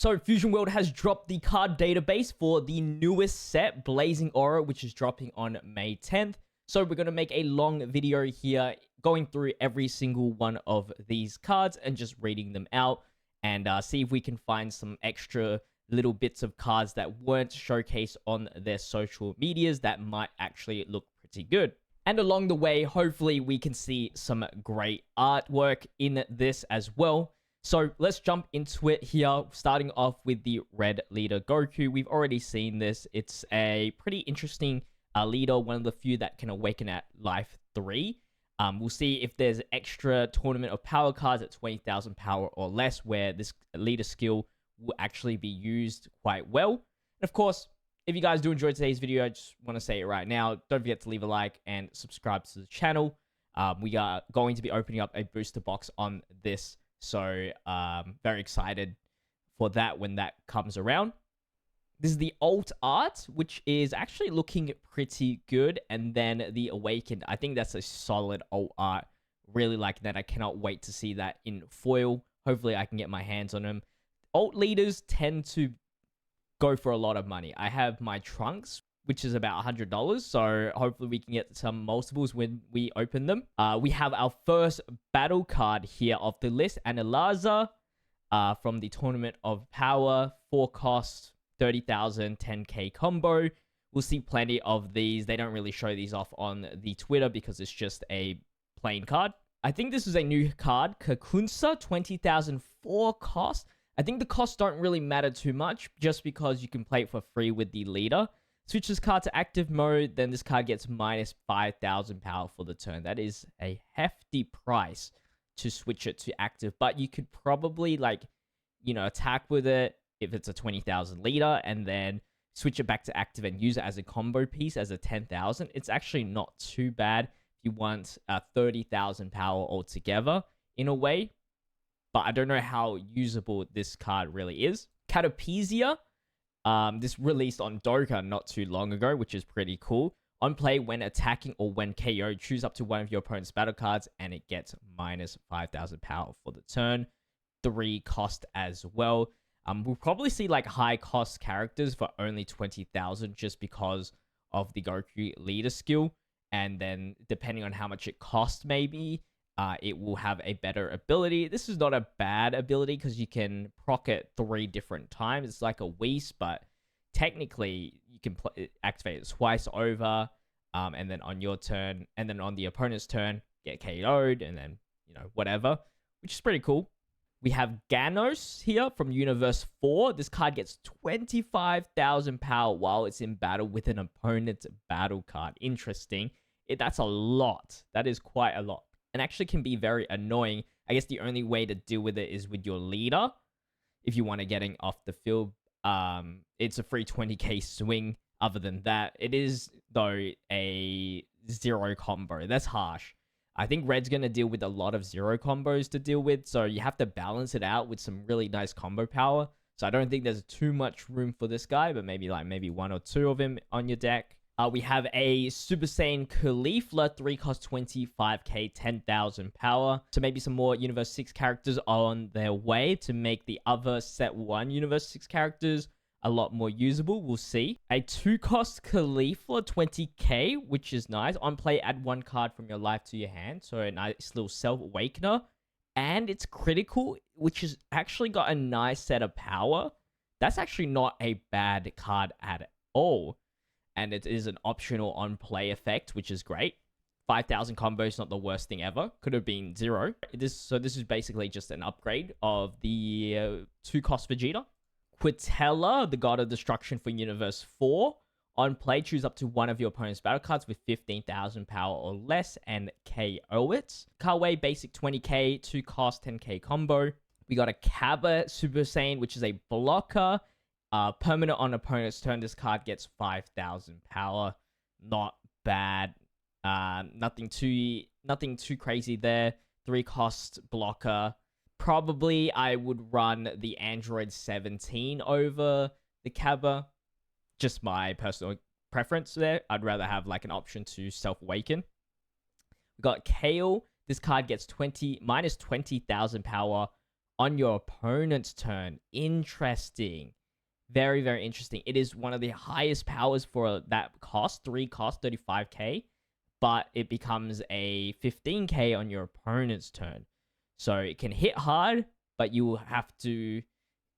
So Fusion World has dropped the card database for the newest set, Blazing Aura, which is dropping on May 10th. So we're going to make a long video here going through every single one of these cards and just reading them out and see if we can find some extra little bits of cards that weren't showcased on their social medias that might actually look pretty good. And along the way, hopefully we can see some great artwork in this as well. So let's jump into it here, starting off with the red leader Goku. We've already seen this. It's a pretty interesting leader, one of the few that can awaken at life 3. We'll see if there's extra tournament of power cards at 20,000 power or less, where this leader skill will actually be used quite well. And of course, if you guys do enjoy today's video, I just want to say it right now. Don't forget to leave a like and subscribe to the channel. We are going to be opening up a booster box on this. So very excited for that when that comes around. This is the alt art, which is actually looking pretty good. And then the Awakened. I think that's a solid alt art. Really like that. I cannot wait to see that in foil. Hopefully I can get my hands on them. Alt leaders tend to go for a lot of money. I have my Trunks, which is about $100. So hopefully we can get some multiples when we open them. We have our first battle card here of the list, Analaza, from the Tournament of Power, 4 cost, 30,000, 10k combo. We'll see plenty of these. They don't really show these off on the Twitter because it's just a plain card. I think this is a new card, Kakunsa, 20,000, 4 cost. I think the costs don't really matter too much just because you can play it for free with the leader. Switch this card to active mode, then this card gets minus 5,000 power for the turn. That is a hefty price to switch it to active, but you could probably, attack with it if it's a 20,000 leader and then switch it back to active and use it as a combo piece as a 10,000. It's actually not too bad if you want 30,000 power altogether in a way, but I don't know how usable this card really is. Catapesia. This released on Dokkan not too long ago, which is pretty cool. On play, when attacking or when KO, choose up to one of your opponent's battle cards, and it gets minus 5,000 power for the turn. 3 cost as well. We'll probably see high cost characters for only 20,000 just because of the Goku leader skill. And then depending on how much it costs, maybe it will have a better ability. This is not a bad ability because you can proc it 3 different times. It's like a Whis, but technically you can activate it twice over, and then on your turn, and then on the opponent's turn, get KO'd, and then, whatever, which is pretty cool. We have Ganos here from Universe 4. This card gets 25,000 power while it's in battle with an opponent's battle card. Interesting. That's a lot. That is quite a lot. And actually can be very annoying. I guess the only way to deal with it is with your leader. If you want to getting off the field, it's a free 20k swing. Other than that, it is, though, a 0 combo. That's harsh. I think Red's going to deal with a lot of 0 combos to deal with. So you have to balance it out with some really nice combo power. So I don't think there's too much room for this guy, but maybe 1 or 2 of him on your deck. We have a Super Saiyan Caulifla, 3 cost 25k, 10,000 power. So maybe some more Universe 6 characters on their way to make the other Set 1 Universe 6 characters a lot more usable. We'll see. A 2 cost Caulifla, 20k, which is nice. On play, add 1 card from your life to your hand. So a nice little Self-Awakener. And it's critical, which has actually got a nice set of power. That's actually not a bad card at all. And it is an optional on-play effect, which is great. 5,000 combos, not the worst thing ever. Could have been 0. So this is basically just an upgrade of the 2-cost Vegeta. Quitella, the God of Destruction for Universe 4. On play, choose up to one of your opponent's battle cards with 15,000 power or less and KO it. Kawaii, basic 20k, 2-cost, 10k combo. We got a Cabba Super Saiyan, which is a blocker. Permanent on opponent's turn, this card gets 5,000 power. Not bad. Nothing too crazy there. 3-cost blocker. Probably I would run the Android 17 over the Cabba. Just my personal preference there. I'd rather have an option to Self-Awaken. We got Kale. This card gets minus 20,000 power on your opponent's turn. Interesting. Very, very interesting. It is one of the highest powers for that cost, 3 cost, 35k, but it becomes a 15k on your opponent's turn. So it can hit hard, but you will have to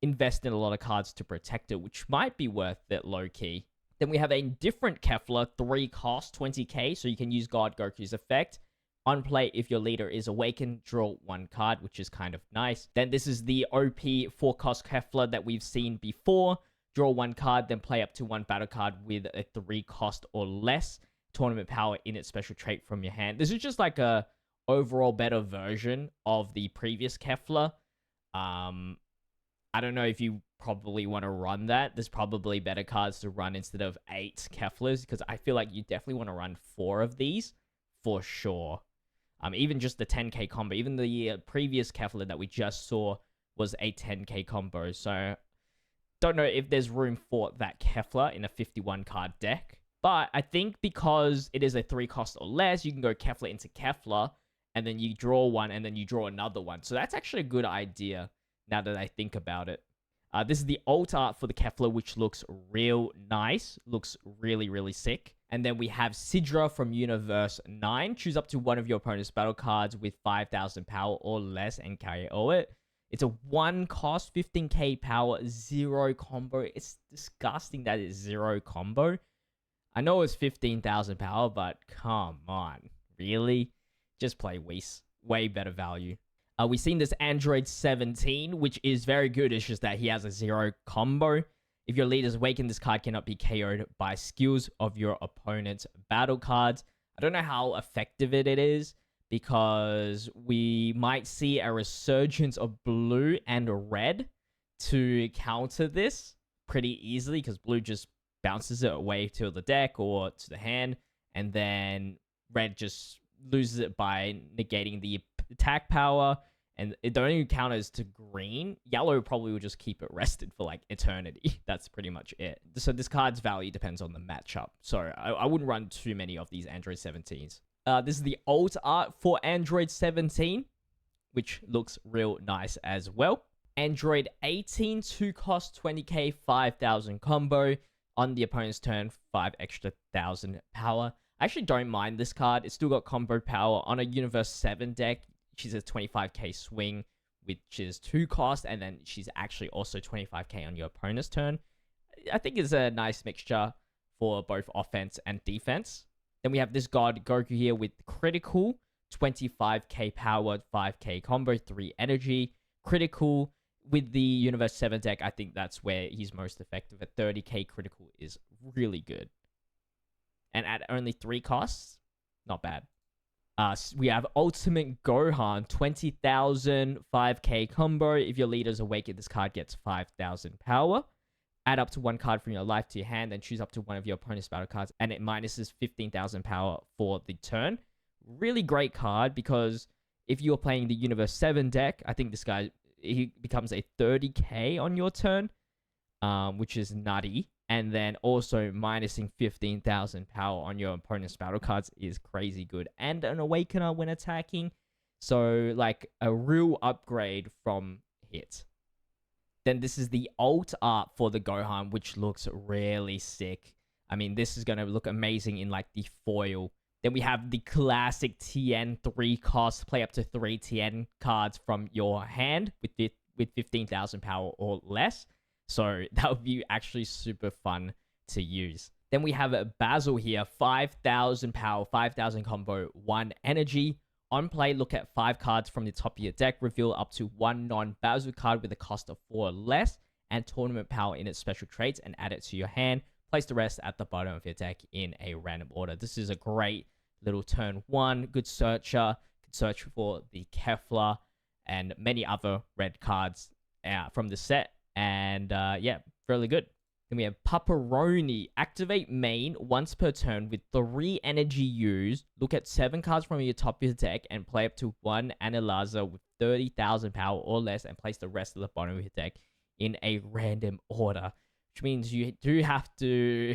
invest in a lot of cards to protect it, which might be worth it low key. Then we have a different Kefla, 3 cost, 20k, so you can use God Goku's effect. On play, if your leader is awakened, draw 1 card, which is kind of nice. Then this is the OP 4 cost Kefla that we've seen before. Draw 1 card, then play up to 1 battle card with a 3 cost or less tournament power in its special trait from your hand. This is just like a overall better version of the previous Kefla. I don't know if you probably want to run that. There's probably better cards to run instead of 8 Keflas, because I feel like you definitely want to run 4 of these for sure. Even just the 10k combo, even the previous Kefla that we just saw was a 10k combo. So don't know if there's room for that Kefla in a 51 card deck. But I think because it is a 3 cost or less, you can go Kefla into Kefla, and then you draw 1, and then you draw another one. So that's actually a good idea now that I think about it. This is the alt art for the Kefla, which looks real nice. Looks really, really sick. And then we have Sidra from Universe 9. Choose up to one of your opponent's battle cards with 5,000 power or less and KO it. It's a 1 cost, 15k power, 0 combo. It's disgusting that it's 0 combo. I know it's 15,000 power, but come on. Really? Just play Whis. Way better value. We've seen this Android 17, which is very good. It's just that he has a 0 combo. If your leader's awakened, this card cannot be KO'd by skills of your opponent's battle cards. I don't know how effective it is, because we might see a resurgence of blue and red to counter this pretty easily, because blue just bounces it away to the deck or to the hand, and then red just loses it by negating the attack power, and it only counters to green. Yellow probably will just keep it rested for like eternity. That's pretty much it. So this card's value depends on the matchup. So I wouldn't run too many of these Android 17s. This is the alt art for Android 17, which looks real nice as well. Android 18, 2 cost, 20k, 5,000 combo. On the opponent's turn, 5 extra 1,000 power. I actually don't mind this card. It's still got combo power. On a Universe 7 deck, she's a 25k swing, which is 2 cost, and then she's actually also 25k on your opponent's turn. I think it's a nice mixture for both offense and defense. Then we have this God Goku here with critical, 25k power, 5k combo, 3 energy. Critical with the Universe 7 deck, I think that's where he's most effective. At 30k critical is really good. And at only 3 costs, not bad. We have Ultimate Gohan, 20,000, 5k combo. If your leader's awakened, this card gets 5,000 power. Add up to 1 card from your life to your hand, then choose up to one of your opponent's battle cards, and it minuses 15,000 power for the turn. Really great card, because if you're playing the Universe 7 deck, I think this guy, he becomes a 30k on your turn, which is nutty. And then also minusing 15,000 power on your opponent's battle cards is crazy good. And an Awakener when attacking. So, like, a real upgrade from hit. Then this is the alt art for the Gohan, which looks really sick. I mean, this is going to look amazing in, like, the foil. Then we have the classic TN 3 cost. Play up to 3 TN cards from your hand with 15,000 power or less. So that would be actually super fun to use. Then we have Basil here, 5,000 power, 5,000 combo, 1 energy. On play, look at 5 cards from the top of your deck. Reveal up to 1 non-Basil card with a cost of 4 or less and tournament power in its special traits and add it to your hand. Place the rest at the bottom of your deck in a random order. This is a great little turn 1. Good searcher. Can search for the Kefla and many other red cards from the set. And yeah, really good. Then we have Pepperoni. Activate main once per turn with 3 energy used. Look at 7 cards from your top of your deck and play up to 1 Analyzer with 30,000 power or less and place the rest of the bottom of your deck in a random order. Which means you do have to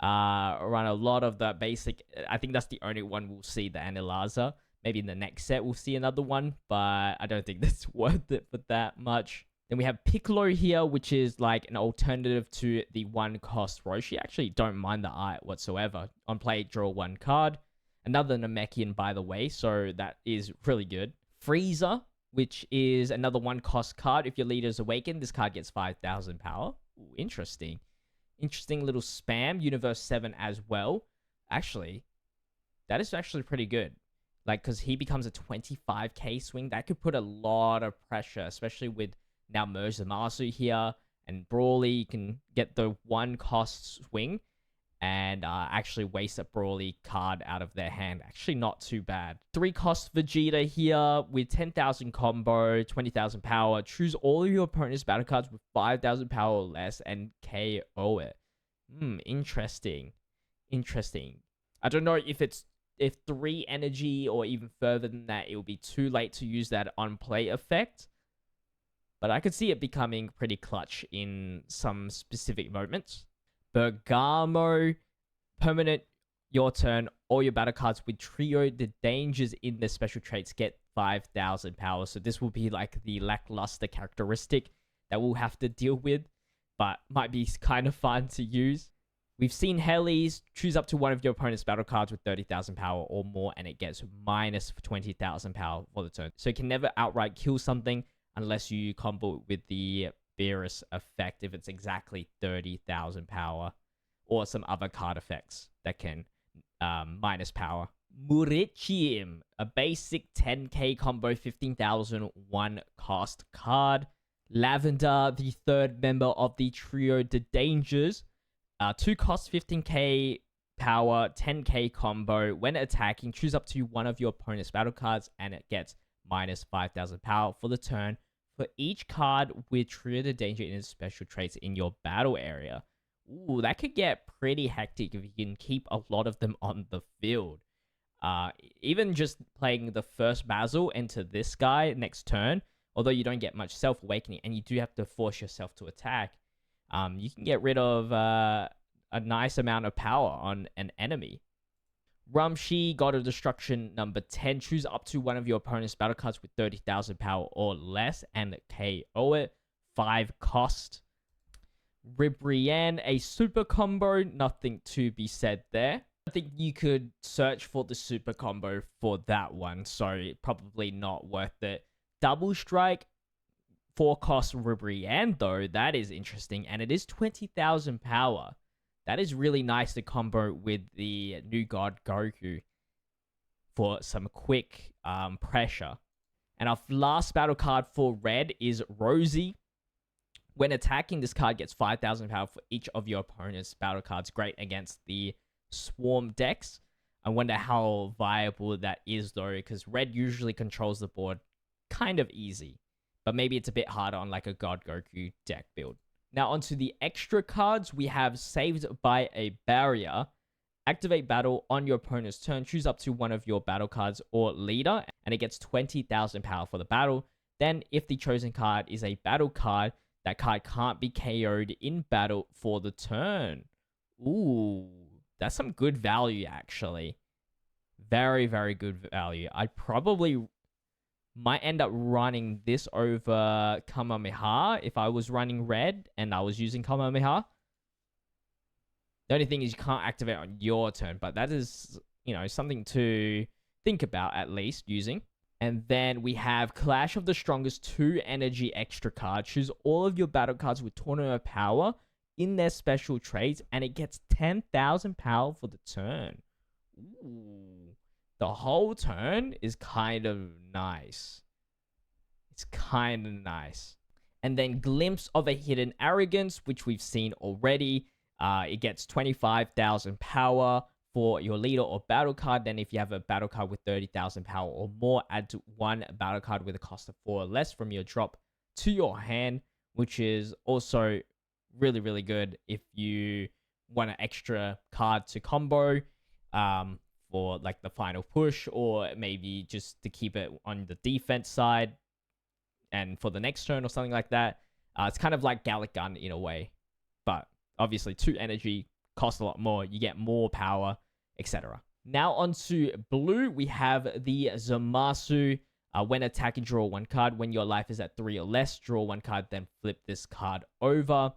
run a lot of the basic. I think that's the only one we'll see, the Analyzer. Maybe in the next set we'll see another one, but I don't think that's worth it for that much. Then we have Piccolo here, which is like an alternative to the 1-cost Roshi. Actually, don't mind the art whatsoever. On play, draw 1 card. Another Namekian, by the way, so that is really good. Frieza, which is another 1-cost card. If your leader is awakened, this card gets 5,000 power. Ooh, interesting. Interesting little spam. Universe 7 as well. Actually, that is actually pretty good. Like, because he becomes a 25k swing. That could put a lot of pressure, especially with now Merge Zamasu here. And Broly, you can get the 1-cost swing and actually waste a Broly card out of their hand. Actually, not too bad. 3-cost Vegeta here with 10,000 combo, 20,000 power. Choose all of your opponent's battle cards with 5,000 power or less and KO it. Interesting. Interesting. I don't know if 3 energy or even further than that, it will be too late to use that on play effect. But I could see it becoming pretty clutch in some specific moments. Bergamo, permanent, your turn. All your battle cards with Trio, the dangers in the special traits get 5,000 power. So this will be like the lackluster characteristic that we'll have to deal with, but might be kind of fun to use. We've seen Helis. Choose up to one of your opponent's battle cards with 30,000 power or more, and it gets minus 20,000 power for the turn. So it can never outright kill something unless you combo with the Beerus effect if it's exactly 30,000 power, or some other card effects that can minus power. Murichim, a basic 10k combo, 15,000 1-cost card. Lavender, the 3rd member of the trio, the Dangers. 2 cost, 15k power, 10k combo. When attacking, choose up to one of your opponent's battle cards, and it gets minus 5,000 power for the turn for each card with Trio the Danger in its special traits in your battle area. Ooh, that could get pretty hectic if you can keep a lot of them on the field. Even just playing the first Basil into this guy next turn, although you don't get much self-awakening and you do have to force yourself to attack, you can get rid of a nice amount of power on an enemy. Rumshi, God of Destruction, number 10. Choose up to one of your opponent's battle cards with 30,000 power or less and KO it. 5 cost. Ribrianne, a super combo. Nothing to be said there. I think you could search for the super combo for that one, so probably not worth it. Double Strike, 4 cost Ribrianne, though. That is interesting, and it is 20,000 power. That is really nice to combo with the new God Goku for some quick pressure. And our last battle card for red is Rosie. When attacking, this card gets 5,000 power for each of your opponent's battle cards. Great against the Swarm decks. I wonder how viable that is, though, because red usually controls the board kind of easy. But maybe it's a bit harder on like a God Goku deck build. Now onto the extra cards, we have Saved by a Barrier. Activate battle on your opponent's turn. Choose up to one of your battle cards or leader, and it gets 20,000 power for the battle. Then if the chosen card is a battle card, that card can't be KO'd in battle for the turn. Ooh, that's some good value actually. Very, very good value. I probably might end up running this over Kamehameha if I was running red and I was using Kamehameha. The only thing is you can't activate on your turn, but that is, you know, something to think about at least using. And then we have Clash of the Strongest 2 energy extra card. Choose all of your battle cards with Tornado power in their special traits, and it gets 10,000 power for the turn. Ooh. The whole turn is kind of nice. It's kind of nice. And then Glimpse of a Hidden Arrogance, which we've seen already. It gets 25,000 power for your leader or battle card. Then if you have a battle card with 30,000 power or more, add to one battle card with a cost of 4 or less from your drop to your hand, which is also really, really good if you want an extra card to combo. For like the final push, or maybe just to keep it on the defense side and for the next turn or something like that. It's kind of like Gallic Gun in a way, but obviously 2 energy, costs a lot more, you get more power, etc. Now onto blue, we have the Zamasu. When attacking, draw one card. When your life is at 3 or less, draw one card, then flip this card over.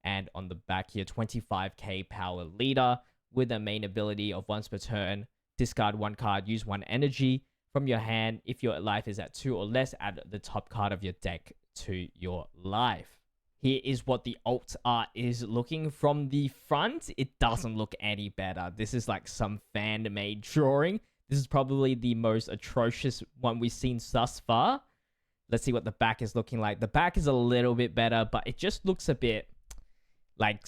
And on the back here, 25k power leader with a main ability of once per turn, discard one card, use one energy from your hand. If your life is at 2 or less, add the top card of your deck to your life. Here is what the alt art is looking from the front. It doesn't look any better. This is like some fan-made drawing. This is probably the most atrocious one we've seen thus far. Let's see what the back is looking like. The back is a little bit better, but it just looks a bit like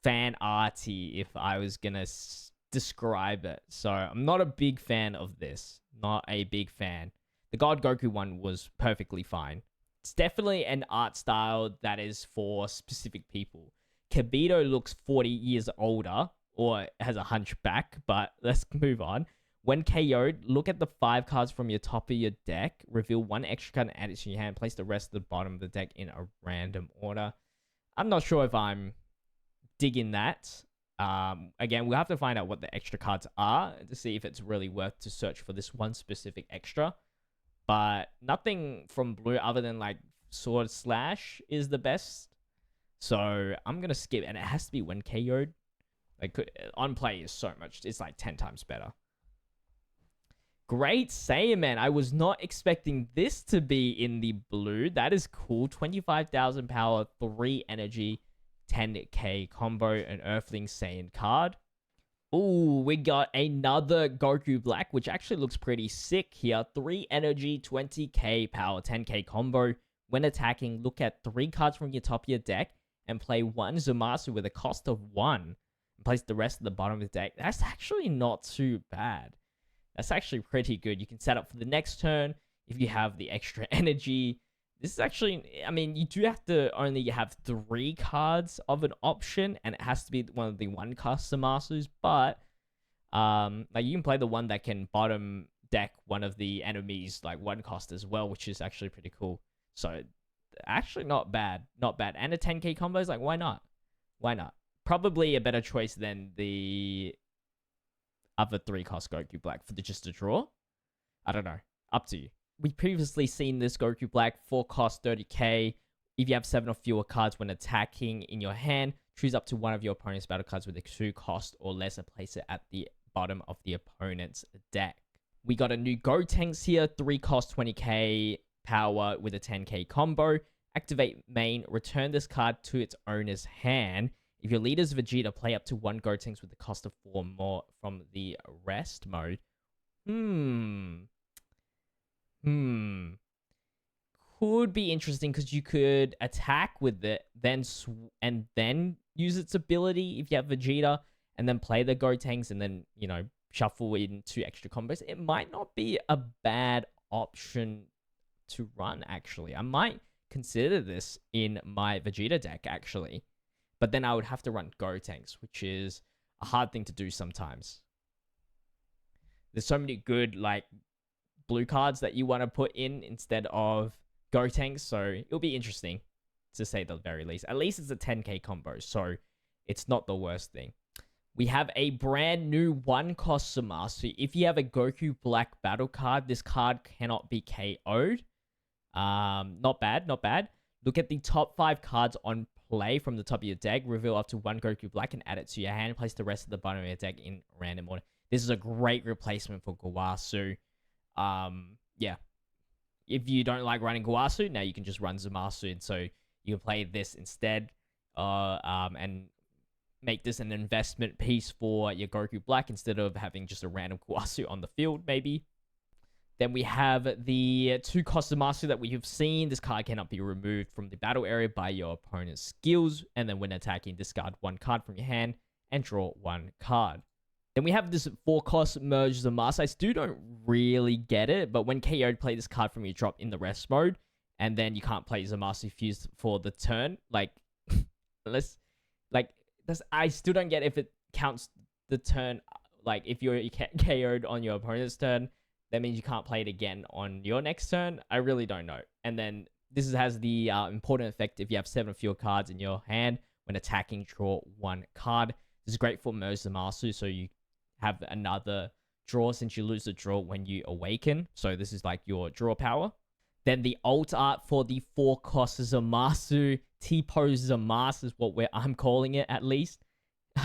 fan arty if I was gonna describe it. So I'm not a big fan of this. Not a big fan. The God Goku one was perfectly fine. It's definitely an art style that is for specific people. Kibito looks 40 years older, or has a hunchback, but let's move on. When KO'd, look at the 5 cards from your top of your deck, reveal one extra card and add it to your hand, place the rest at the bottom of the deck in a random order. I'm not sure if I'm digging that. Again, we'll have to find out what the extra cards are to see if it's really worth to search for this one specific extra. But nothing from blue other than like Sword Slash is the best. So I'm going to skip, and it has to be when KO'd. Like, on play is so much. It's like 10 times better. Great Saiyaman. I was not expecting this to be in the blue. That is cool. 25,000 power, 3 energy, 10k combo, an Earthling Saiyan card. Ooh, we got another Goku Black, which actually looks pretty sick here. 3 energy, 20k power, 10k combo. When attacking, look at 3 cards from your top of your deck and play 1 Zamasu with a cost of 1. And place the rest at the bottom of the deck. That's actually not too bad. That's actually pretty good. You can set up for the next turn if you have the extra energy. This is actually, I mean, you do have to only have 3 cards of an option, and it has to be one of the 1-cost Zamasus, but like you can play the one that can bottom deck one of the enemies like 1-cost as well, which is actually pretty cool. So actually not bad. Not bad. And a 10k combo is like, why not? Why not? Probably a better choice than the other 3-cost Goku Black for just a draw. I don't know. Up to you. We previously seen this Goku Black 4-cost 30k. If you have 7 or fewer cards when attacking in your hand, choose up to one of your opponent's battle cards with a 2-cost or less and place it at the bottom of the opponent's deck. We got a new Gotenks here, 3-cost 20k power with a 10k combo. Activate main, return this card to its owner's hand. If your leader's Vegeta, play up to 1 Gotenks with the cost of 4 more from the rest mode. Could be interesting because you could attack with it, and then use its ability if you have Vegeta, and then play the Gotenks, and then, you know, shuffle in 2 extra combos. It might not be a bad option to run, actually. I might consider this in my Vegeta deck, actually. But then I would have to run Gotenks, which is a hard thing to do sometimes. There's so many good, like, blue cards that you want to put in instead of Gotenks, so it'll be interesting, to say the very least. At least it's a 10k combo, so it's not the worst thing. We have a brand new 1-cost Zamasu. If you have a Goku Black battle card, this card cannot be KO'd. Not bad, not bad. Look at the top 5 cards on play from the top of your deck, reveal up to 1 Goku Black and add it to your hand. Place the rest of the bottom of your deck in random order. This is a great replacement for Gowasu. Yeah. If you don't like running Gowasu, now you can just run Zamasu, and so you can play this instead, and make this an investment piece for your Goku Black instead of having just a random Gowasu on the field, maybe. Then we have the 2-cost Zamasu that we have seen. This card cannot be removed from the battle area by your opponent's skills. And then when attacking, discard 1 card from your hand and draw 1 card. Then we have this 4-cost Merge Zamasu. I still don't really get it, but when KO'd, play this card from your drop in the rest mode. And then you can't play Zamasu Fused for the turn. Like, I still don't get if it counts the turn. Like, if you're KO'd on your opponent's turn, that means you can't play it again on your next turn. I really don't know. And then this has the important effect if you have 7 or fewer cards in your hand. When attacking, draw 1 card. This is great for Merge Zamasu, so you have another draw since you lose the draw when you awaken. So this is like your draw power. Then the alt art for the 4-cost Zamasu, T-Pose Zamasu is what I'm calling it at least.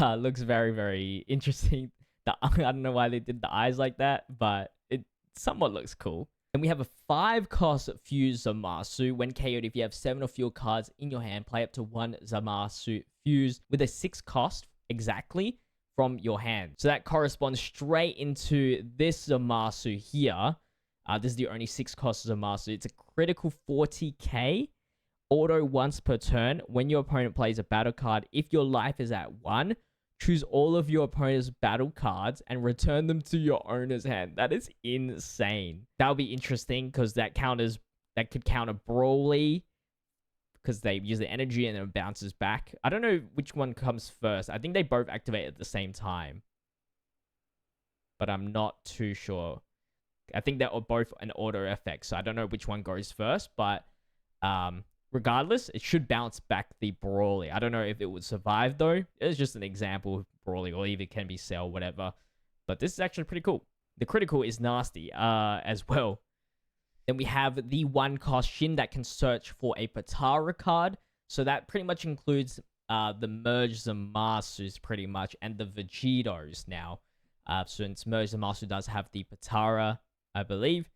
Looks very, very interesting. I don't know why they did the eyes like that, but it somewhat looks cool. Then we have a 5-cost Fuse Zamasu. When KO'd, if you have 7 or fewer cards in your hand, play up to 1 Zamasu Fuse with a 6-cost exactly from your hand. So that corresponds straight into this Zamasu here. This is the only 6-cost Zamasu. It's a critical 40k. Auto once per turn. When your opponent plays a battle card, if your life is at 1, choose all of your opponent's battle cards and return them to your owner's hand. That is insane. That'll be interesting because that could counter Brawly because they use the energy and then it bounces back. I don't know which one comes first. I think they both activate at the same time, but I'm not too sure. I think they're both an auto effect, so I don't know which one goes first, but regardless, it should bounce back the Brawly. I don't know if it would survive, though. It's just an example of Brawly, or even can be Cell, whatever. But this is actually pretty cool. The critical is nasty as well. Then we have the 1-cost Shin that can search for a Potara card. So that pretty much includes the Merge Zamasus, pretty much, and the Vegetos now. Since Merge Zamasu does have the Potara, I believe.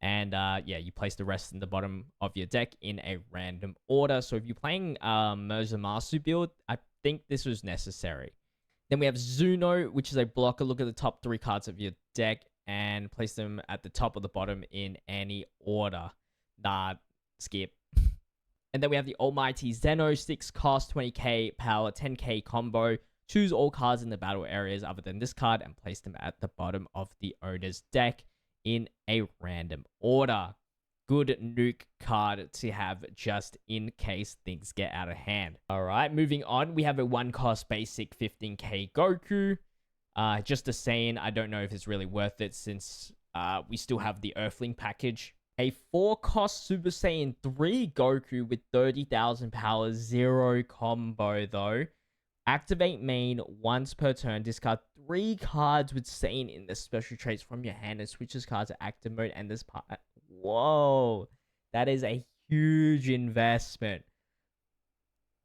And yeah, you place the rest in the bottom of your deck in a random order. So if you're playing Merge Zamasu build, I think this was necessary. Then we have Zuno, which is a blocker. Look at the top 3 cards of your deck and place them at the top or the bottom in any order. Nah, skip. And then we have the Almighty Zeno, 6-cost, 20k power, 10k combo. Choose all cards in the battle areas other than this card and place them at the bottom of the owner's deck in a random order. Good nuke card to have just in case things get out of hand. All right, moving on. We have a 1-cost basic 15k Goku. Just a Saiyan. I don't know if it's really worth it since we still have the Earthling package. A 4-cost Super Saiyan 3 Goku with 30,000 power, 0 combo though. Activate main once per turn. Discard 3 cards with Saiyan in the special traits from your hand and switches cards to active mode. And this part, whoa, that is a huge investment.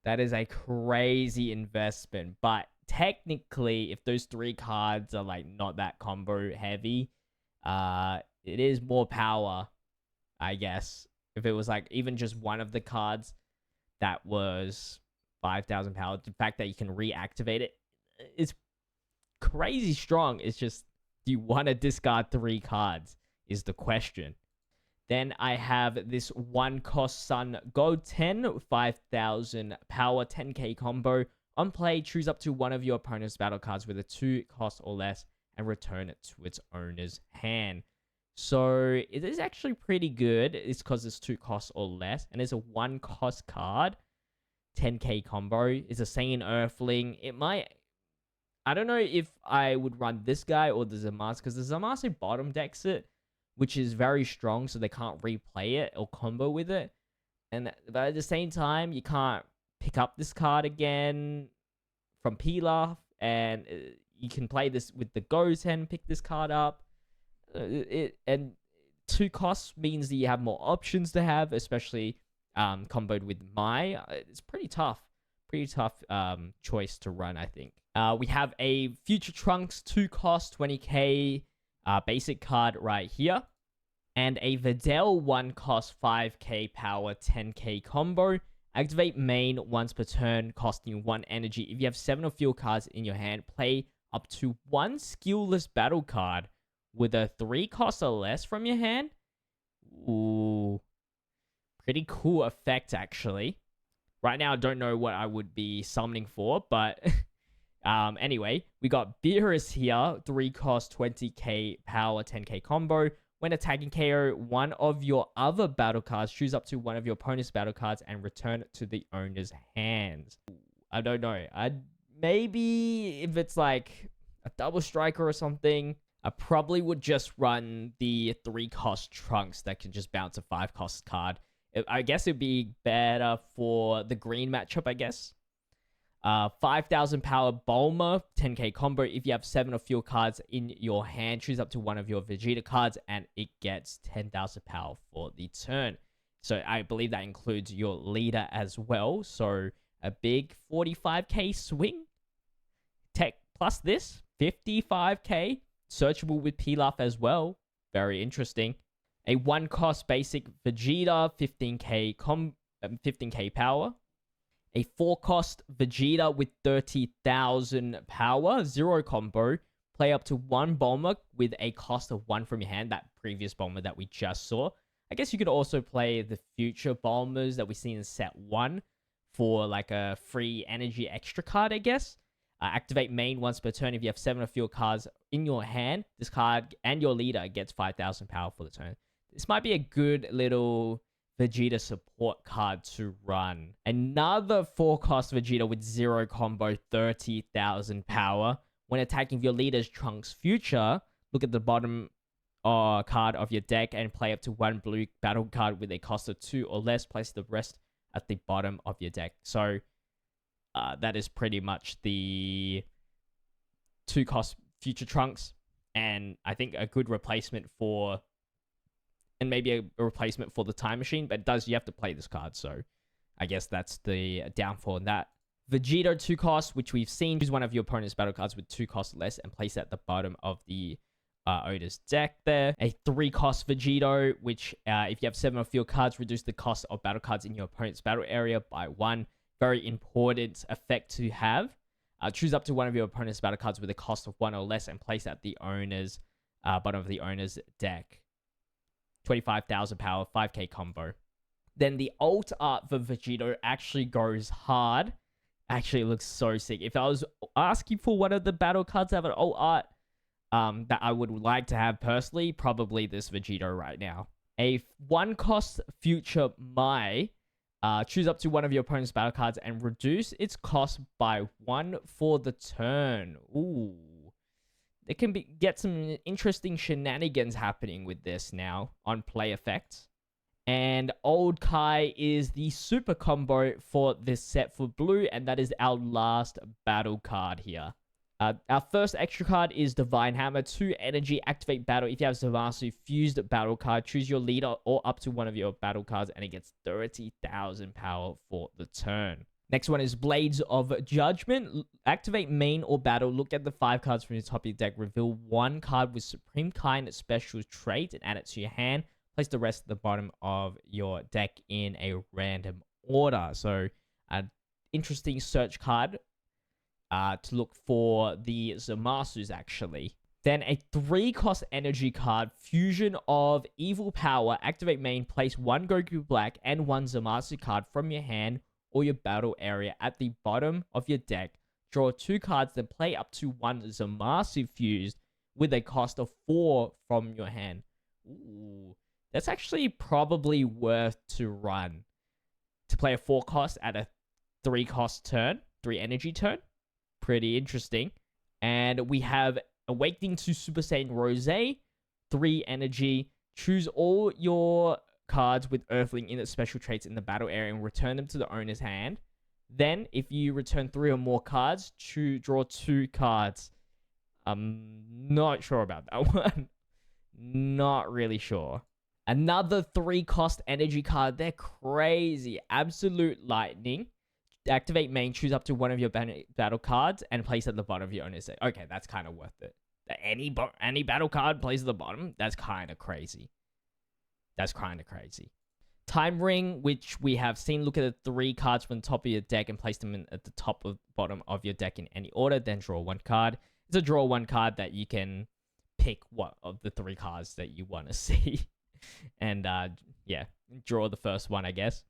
That is a crazy investment. But technically, if those 3 cards are like not that combo heavy, it is more power, I guess. If it was like even just one of the cards that was 5,000 power, the fact that you can reactivate it is crazy strong. It's just, do you want to discard 3 cards is the question. Then I have this 1-cost Sun Goten, 5,000 power, 10k combo. On play, choose up to one of your opponent's battle cards with a 2-cost or less and return it to its owner's hand. So it is actually pretty good. It's because it's 2 costs or less, and it's a 1-cost card. 10k combo. It's a Saiyan Earthling. It might... I don't know if I would run this guy or the Zamasu, because the Zamasu bottom decks it, which is very strong, so they can't replay it or combo with it. But at the same time, you can't pick up this card again from Pilaf, and you can play this with the Goten, pick this card up. And 2 costs means that you have more options to have, especially comboed with Mai. It's pretty tough choice to run, I think. We have a Future Trunks 2-cost 20k basic card right here, and a Videl 1-cost 5k power 10k combo. Activate main once per turn, costing 1 energy. If you have 7 or fewer cards in your hand, play up to 1 skillless battle card with a 3 cost or less from your hand. Ooh, pretty cool effect, actually. Right now, I don't know what I would be summoning for, but anyway, we got Beerus here, 3 cost, 20k power, 10k combo. When attacking KO one of your other battle cards, choose up to one of your opponent's battle cards and return it to the owner's hands. I don't know. Maybe if it's like a double striker or something, I probably would just run the 3-cost Trunks that can just bounce a 5-cost card. I guess it'd be better for the green matchup, I guess. 5,000 power Bulma, 10k combo. If you have 7 of your cards in your hand, choose up to one of your Vegeta cards, and it gets 10,000 power for the turn. So I believe that includes your leader as well. So a big 45k swing. Tech plus this, 55k. Searchable with Pilaf as well. Very interesting. A 1-cost basic Vegeta, 15k power. A 4-cost Vegeta with 30,000 power, 0 combo. Play up to 1 Bulma with a cost of 1 from your hand, that previous Bulma that we just saw. I guess you could also play the future Bulmas that we see in set 1 for like a free energy extra card, I guess. Activate main once per turn. If you have 7 of your cards in your hand, this card and your leader gets 5,000 power for the turn. This might be a good little Vegeta support card to run. Another 4-cost Vegeta with 0 combo, 30,000 power. When attacking your leader's Trunks future, look at the bottom card of your deck and play up to 1 blue battle card with a cost of 2 or less. Place the rest at the bottom of your deck. So that is pretty much the 2-cost future Trunks, and I think a good replacement for, and maybe a replacement for the Time Machine, but you have to play this card, so I guess that's the downfall in that. Vegeta 2-cost, which we've seen, choose one of your opponent's battle cards with 2 costs less and place it at the bottom of the owner's deck there. A 3-cost Vegito, which if you have 7 of your cards, reduce the cost of battle cards in your opponent's battle area by 1. Very important effect to have. Choose up to one of your opponent's battle cards with a cost of 1 or less and place at the owner's bottom of the owner's deck. 25,000 power, 5k combo. Then the alt art for Vegito actually goes hard. Actually, it looks so sick. If I was asking for one of the battle cards to have an alt art that I would like to have personally, probably this Vegito right now. A 1-cost future Mai. Choose up to one of your opponent's battle cards and reduce its cost by 1 for the turn. Ooh. There can get some interesting shenanigans happening with this now on play effects. And Old Kai is the super combo for this set for blue, and that is our last battle card here. Our first extra card is Divine Hammer. 2 energy, activate battle. If you have Zamasu fused battle card, choose your leader or up to one of your battle cards, and it gets 30,000 power for the turn. Next one is Blades of Judgment. Activate main or battle. Look at the 5 cards from the top of your deck. Reveal 1 card with Supreme Kind special trait and add it to your hand. Place the rest at the bottom of your deck in a random order. So, an interesting search card to look for the Zamasus, actually. Then a 3-cost energy card, Fusion of Evil Power. Activate main, place 1 Goku Black and 1 Zamasu card from your hand or your battle area at the bottom of your deck. Draw 2 cards, then play up to 1 Zamasu fused with a cost of 4 from your hand. Ooh, that's actually probably worth to run. To play a 4-cost at a 3-cost turn, 3 energy turn. Pretty interesting. And we have Awakening to Super Saiyan Rose, 3 energy. Choose all your cards with Earthling in its special traits in the battle area and return them to the owner's hand. Then, if you return 3 or more cards, draw 2 cards. I'm not sure about that one. Not really sure. Another 3-cost energy card. They're crazy. Absolute Lightning. Activate main, choose up to one of your battle cards and place at the bottom of your owner's deck. Okay, that's kind of worth it. Any battle card plays at the bottom? That's kind of crazy. That's kind of crazy. Time Ring, which we have seen. Look at the 3 cards from the top of your deck and place them at the top of bottom of your deck in any order. Then draw 1 card. It's a draw 1 card that you can pick what of the 3 cards that you want to see. And yeah, draw the first one, I guess.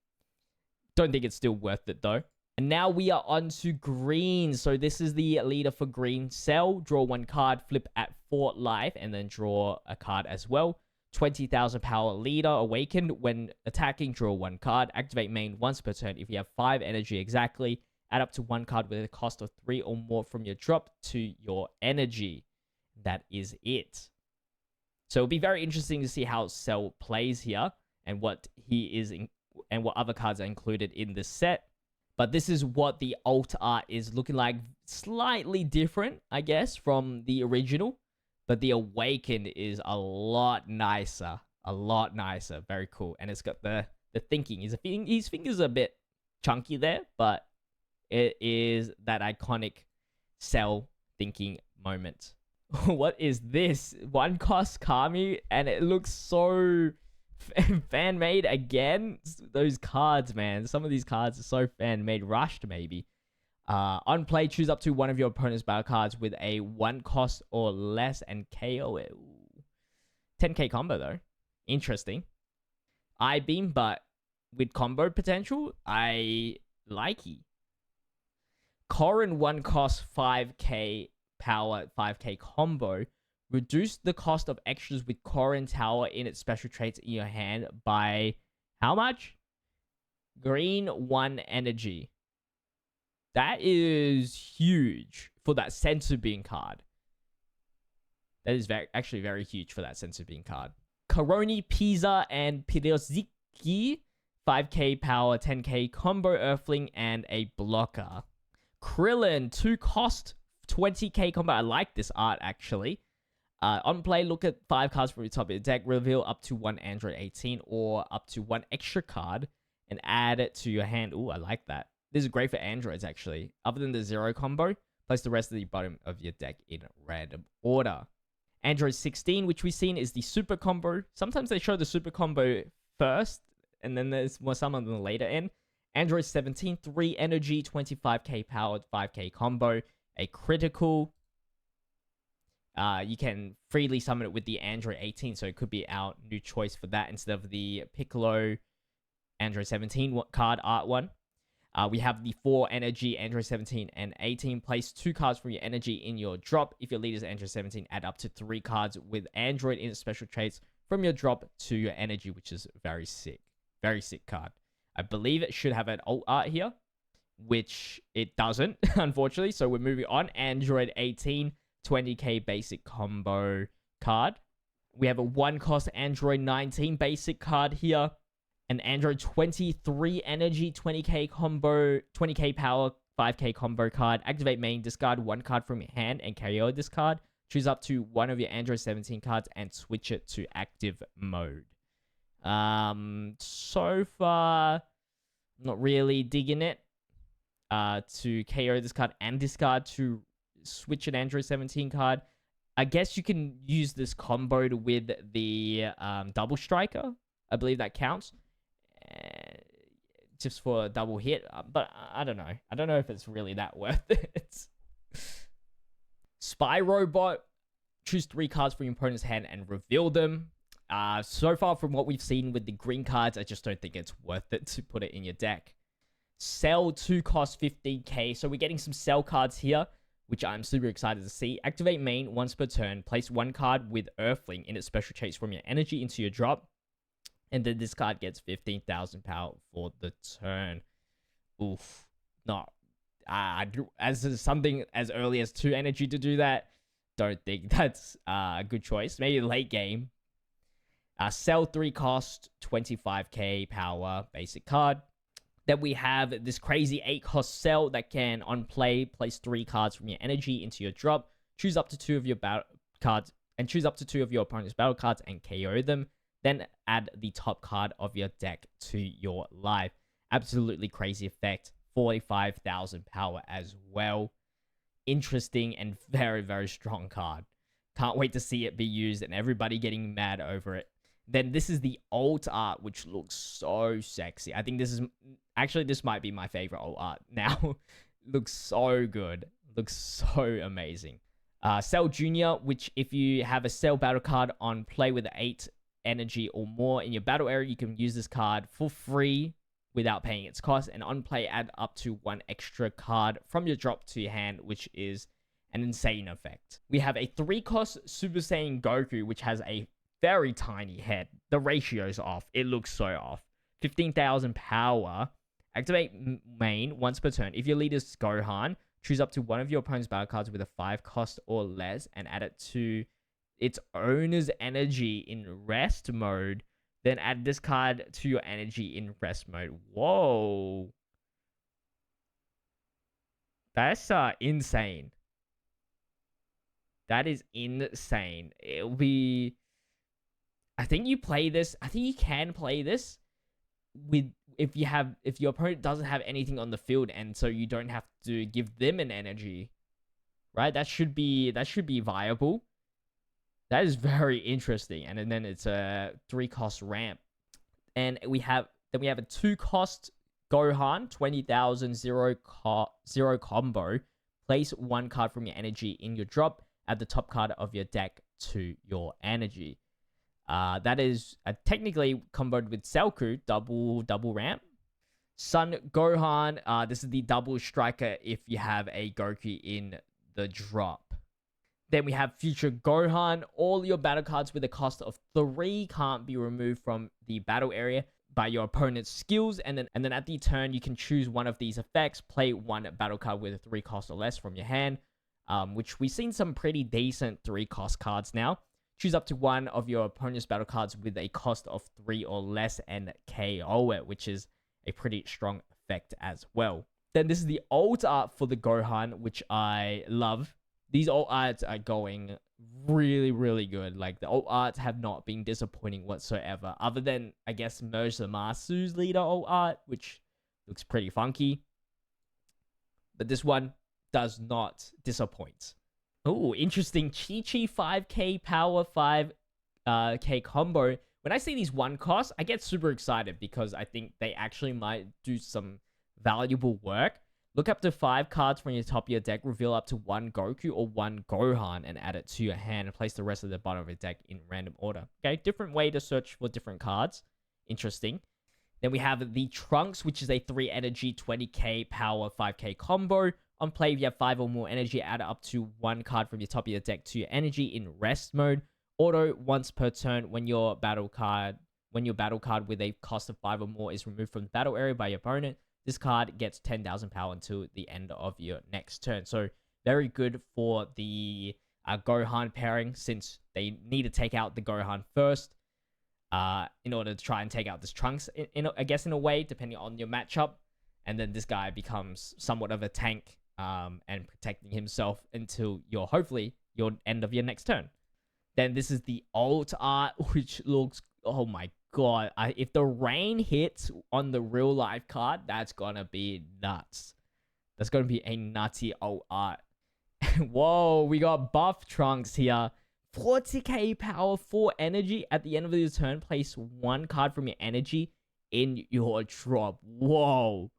Don't think it's still worth it though. And now we are on to green. So this is the leader for green cell. Draw 1 card, flip at 4 life, and then draw a card as well. 20,000 power leader awakened. When attacking, draw 1 card. Activate main once per turn. If you have 5 energy exactly, add up to 1 card with a cost of 3 or more from your drop to your energy. That is it. So it'll be very interesting to see how Cell plays here and what he is and what other cards are included in this set. But this is what the alt art is looking like. Slightly different, I guess, from the original. But the Awakened is a lot nicer. A lot nicer. Very cool. And it's got the thinking. His fingers are a bit chunky there, but it is that iconic Cell thinking moment. What is this? One cost Kami, and it looks so fan made again. Those cards, man. Some of these cards are so fan made. Rushed, maybe. On play, choose up to one of your opponent's battle cards with a 1 cost or less and KO it. 10k combo though. Interesting. I-beam, but with combo potential, I like it. Corrin 1 cost 5k power, 5k combo. Reduce the cost of extras with Corrin Tower in its special traits in your hand by how much? Green 1 energy. That is huge for that Senzu Bean card. That is actually very huge for that Senzu Bean card. Karoni, Pisa, and Piroziki. 5k power, 10k combo Earthling, and a blocker. Krillin, 2 cost, 20k combo. I like this art, actually. On play, look at 5 cards from your top of your deck. Reveal up to 1 Android 18 or up to 1 extra card and add it to your hand. Ooh, I like that. This is great for androids, actually. Other than the 0 combo, place the rest of the bottom of your deck in random order. Android 16, which we've seen, is the super combo. Sometimes they show the super combo first, and then there's more some of them later in. Android 17, 3 energy, 25k powered, 5k combo, a critical. You can freely summon it with the Android 18, so it could be our new choice for that instead of the Piccolo Android 17 card art one. We have the 4 energy Android 17 and 18. Place 2 cards from your energy in your drop. If your leader is Android 17, add up to 3 cards with Android in its special traits from your drop to your energy, which is very sick. Very sick card. I believe it should have an alt art here, which it doesn't, unfortunately. So we're moving on. Android 18, 20k basic combo card. We have a 1 cost Android 19 basic card here. An Android 23 energy, 20k combo, 20k power, 5k combo card. Activate main, discard 1 card from your hand and carry over this card. Choose up to 1 of your Android 17 cards and switch it to active mode. So far, not really digging it. To KO this card and discard to switch an Android 17 card. I guess you can use this comboed with the double striker. I believe that counts. Just for a double hit. But I don't know. I don't know if it's really that worth it. Spy Robot. Choose 3 cards from your opponent's hand and reveal them. So far from what we've seen with the green cards, I just don't think it's worth it to put it in your deck. Cell 2 cost 15k. So we're getting some Cell cards here, which I'm super excited to see. Activate main once per turn. Place 1 card with Earthling in its special traits from your energy into your drop. And then this card gets 15,000 power for the turn. Oof. No. As something as early as 2 energy to do that, don't think that's a good choice. Maybe late game. Cell 3 cost 25k power basic card. Then we have this crazy 8 cost Cell that can, on play, place 3 cards from your energy into your drop. Choose up to 2 of your battle cards and choose up to 2 of your opponent's battle cards and KO them. Then add the top card of your deck to your life. Absolutely crazy effect. 45,000 power as well. Interesting and very, very strong card. Can't wait to see it be used and everybody getting mad over it. Then this is the alt art, which looks so sexy. I think this is... Actually, this might be my favorite alt art now. Looks so good. Looks so amazing. Cell Jr., which if you have a Cell battle card on play with 8 energy or more in your battle area, you can use this card for free without paying its cost. And on play, add up to 1 extra card from your drop to your hand, which is an insane effect. We have a 3 cost Super Saiyan Goku, which has a very tiny head. The ratio's off. It looks so off. 15,000 power. Activate main once per turn. If your leader is Gohan, choose up to 1 of your opponent's battle cards with a 5 cost or less and add it to its owner's energy in rest mode. Then add this card to your energy in rest mode. Whoa. That's insane. That is insane. It'll be. I think you play this. I think you can play this with if your opponent doesn't have anything on the field, and so you don't have to give them an energy, right? That should be viable. That is very interesting. And then it's a 3-cost ramp, and we have a 2-cost Gohan 20,000 zero combo. Place 1 card from your energy in your drop. Add the top card of your deck to your energy. That is technically comboed with Selku, double ramp. Sun Gohan, this is the double striker if you have a Goku in the drop. Then we have Future Gohan. All your battle cards with a cost of 3 can't be removed from the battle area by your opponent's skills. And then at the turn, you can choose one of these effects. Play 1 battle card with a 3 cost or less from your hand, which we've seen some pretty decent 3-cost cards now. Choose up to 1 of your opponent's battle cards with a cost of 3 or less and KO it, which is a pretty strong effect as well. Then this is the alt art for the Gohan, which I love. These alt arts are going really, really good. Like, the alt arts have not been disappointing whatsoever, other than, I guess, Merge Zamasu's leader alt art, which looks pretty funky. But this one does not disappoint. Oh, interesting. Chi-Chi 5k power 5k combo. When I see these 1 costs, I get super excited because I think they actually might do some valuable work. Look up to 5 cards from your top of your deck, reveal up to 1 Goku or 1 Gohan, and add it to your hand, and place the rest of the bottom of your deck in random order. Okay, different way to search for different cards. Interesting. Then we have the Trunks, which is a 3 energy 20k power 5k combo. On play, if you have 5 or more energy, add up to 1 card from your top of your deck to your energy in rest mode. Auto once per turn when your battle card with a cost of 5 or more is removed from the battle area by your opponent. This card gets 10,000 power until the end of your next turn. So very good for the Gohan pairing, since they need to take out the Gohan first in order to try and take out this Trunks, I guess in a way, depending on your matchup. And then this guy becomes somewhat of a tank and protecting himself until hopefully your end of your next turn. Then this is the alt art, which looks, oh my god. If the rain hits on the real life card, that's gonna be nuts. That's gonna be a nutty alt art. Whoa, we got buff Trunks here. 40k power 4 energy. At the end of your turn, place 1 card from your energy in your drop. Whoa.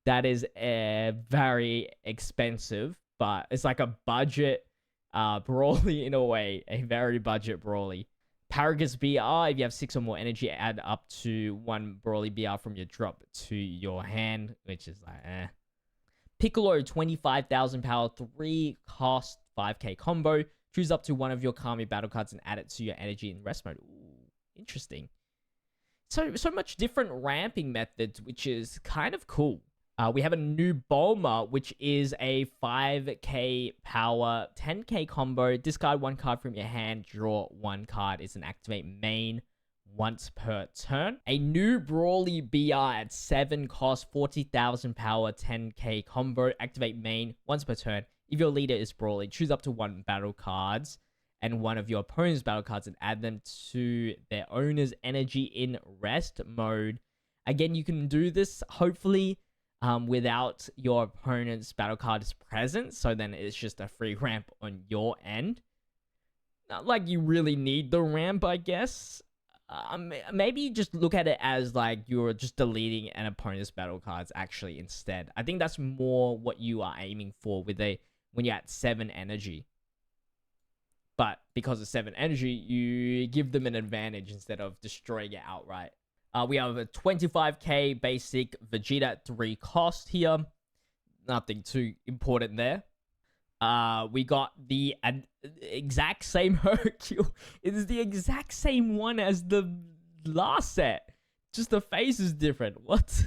That is very expensive, but it's like a budget Broly in a way. A very budget Broly. Paragus BR, if you have 6 or more energy, add up to 1 Broly BR from your drop to your hand, which is like, eh. Piccolo, 25,000 power, 3 cost, 5k combo. Choose up to 1 of your Kami battle cards and add it to your energy in rest mode. Ooh, interesting. So much different ramping methods, which is kind of cool. We have a new Bulma, which is a 5k power, 10k combo. Discard 1 card from your hand, draw 1 card. It's an activate main once per turn. A new Broly BR at 7 cost, 40,000 power, 10k combo. Activate main once per turn. If your leader is Broly, choose up to 1 battle cards and 1 of your opponent's battle cards and add them to their owner's energy in rest mode. Again, you can do this, hopefully, without your opponent's battle card's present, so then it's just a free ramp on your end. Not like you really need the ramp, I guess. Maybe just look at it as like you're just deleting an opponent's battle cards actually instead. I think that's more what you are aiming for when you're at 7 energy. But because of 7 energy, you give them an advantage instead of destroying it outright. We have a 25k basic Vegeta at 3 cost here. Nothing too important there. We got the exact same Hercule. It is the exact same one as the last set. Just the face is different. What?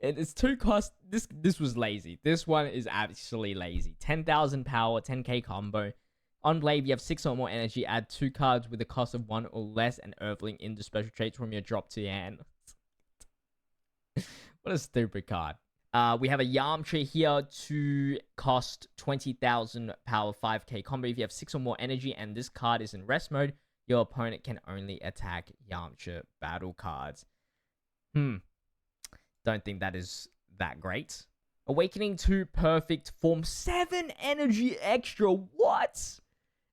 And it's 2 cost. This was lazy. This one is actually lazy. 10,000 power, 10k combo. On blade, you have 6 or more energy. Add 2 cards with a cost of 1 or less and Earthling into special traits from your drop to your hand. What a stupid card. We have a Yamcha here to cost 20,000 power 5k combo. If you have 6 or more energy and this card is in rest mode, your opponent can only attack Yamcha battle cards. Don't think that is that great. Awakening to perfect form, 7 energy extra. What?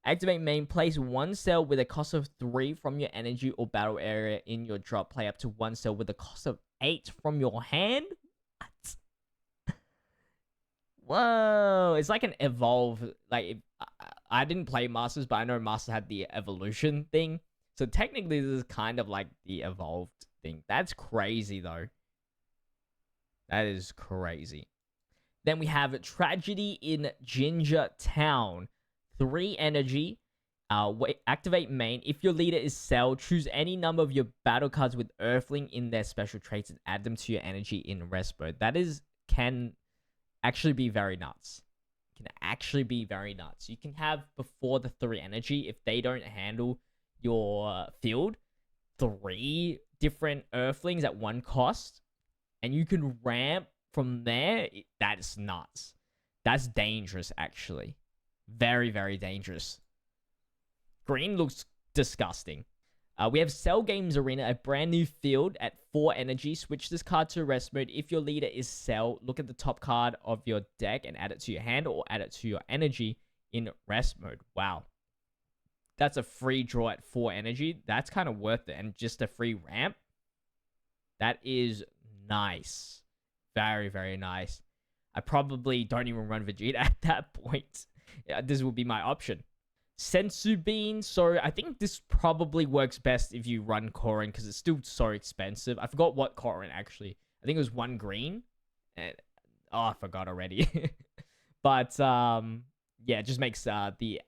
Activate main, place 1 cell with a cost of 3 from your energy or battle area in your drop. Play up to 1 cell with a cost of 8 from your hand. What? Whoa, it's like an evolve. Like, I didn't play Masters, but I know Masters had the evolution thing. So technically, this is kind of like the evolved thing. That's crazy, though. That is crazy. Then we have Tragedy in Ginger Town. 3 energy. Activate main. If your leader is Cell, choose any number of your battle cards with Earthling in their special traits and add them to your energy in rest mode. That can actually be very nuts. Can actually be very nuts. You can have before the 3 energy, if they don't handle your field, 3 different Earthlings at 1 cost, and you can ramp from there. That is nuts. That's dangerous, actually. Very, very dangerous. Green looks disgusting. We have Cell Games Arena, a brand new field at 4 energy. Switch this card to rest mode. If your leader is Cell, look at the top card of your deck and add it to your hand or add it to your energy in rest mode. Wow. That's a free draw at 4 energy. That's kind of worth it. And just a free ramp. That is nice. Very, very nice. I probably don't even run Vegeta at that point. Yeah, this will be my option. Sensu Bean. So I think this probably works best if you run Korin because it's still so expensive. I forgot what Korin actually. I think it was 1 green. And, I forgot already. But yeah, it just makes the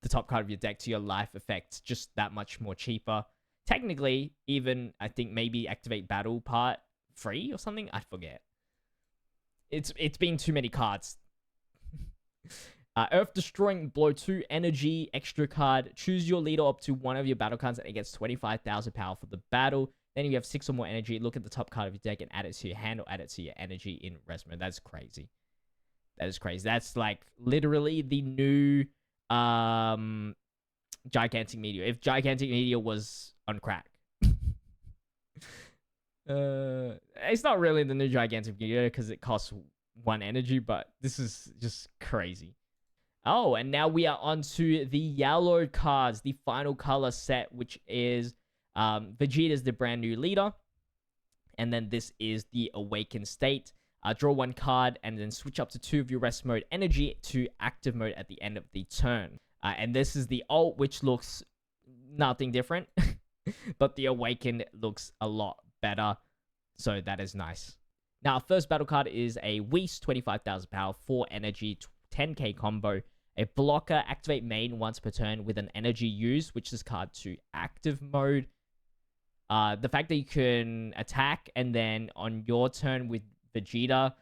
top card of your deck to your life effect just that much more cheaper. Technically, even I think maybe activate battle part free or something. I forget. It's been too many cards. Earth Destroying Blow 2 energy extra card. Choose your leader up to 1 of your battle cards and it gets 25,000 power for the battle. Then if you have 6 or more energy, look at the top card of your deck and add it to your hand or add it to your energy in rest mode. That's crazy. That is crazy. That's like literally the new Gigantic Meteor. If Gigantic Meteor was on crack. It's not really the new Gigantic Meteor because it costs 1 energy, but this is just crazy. Oh, and now we are on to the yellow cards, the final color set, which is Vegeta's the brand new leader. And then this is the Awakened State. Draw 1 card and then switch up to 2 of your rest mode energy to active mode at the end of the turn. And this is the ult, which looks nothing different. But the Awakened looks a lot better. So that is nice. Now, our first battle card is a Whis, 25,000 power, 4 energy, 10k combo. A blocker, activate main once per turn with an energy used, switch this card to active mode. The fact that you can attack and then on your turn with Vegeta,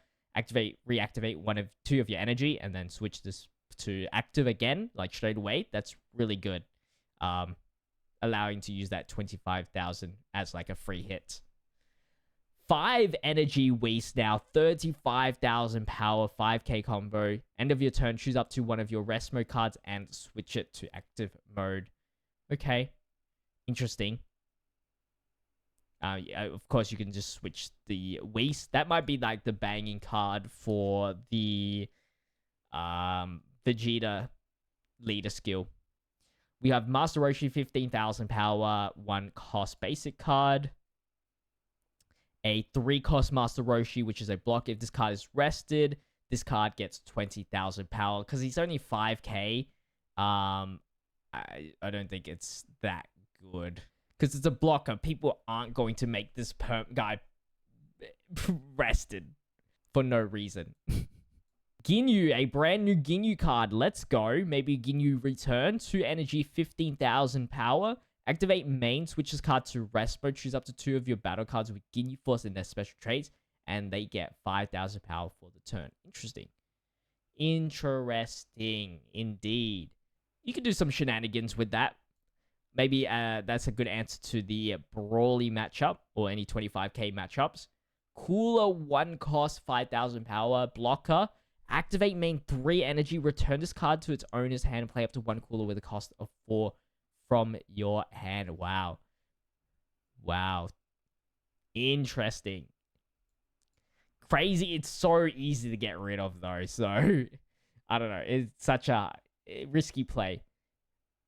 reactivate 2 of your energy and then switch this to active again, like straight away. That's really good. Allowing to use that 25,000 as like a free hit. 5 energy waste now, 35,000 power, 5k combo. End of your turn, choose up to 1 of your rest mode cards and switch it to active mode. Okay, interesting. Yeah, of course, you can just switch the waste. That might be like the banging card for the Vegeta leader skill. We have Master Roshi, 15,000 power, 1 cost basic card. A 3-cost Master Roshi, which is a block. If this card is rested, this card gets 20,000 power. Because he's only 5k, I don't think it's that good. Because it's a blocker. People aren't going to make this guy rested for no reason. Ginyu, a brand new Ginyu card. Let's go. Maybe Ginyu return. 2 energy, 15,000 power. Activate main, switch this card to rest mode. Choose up to 2 of your battle cards with Ginyu Force in their special traits. And they get 5,000 power for the turn. Interesting. Interesting, indeed. You can do some shenanigans with that. Maybe that's a good answer to the Brawly matchup or any 25k matchups. Cooler 1 cost, 5,000 power. Blocker. Activate main 3 energy. Return this card to its owner's hand and play up to 1 cooler with a cost of 4 from your hand. Wow. Wow. Interesting. Crazy. It's so easy to get rid of, though. So, I don't know. It's such a risky play.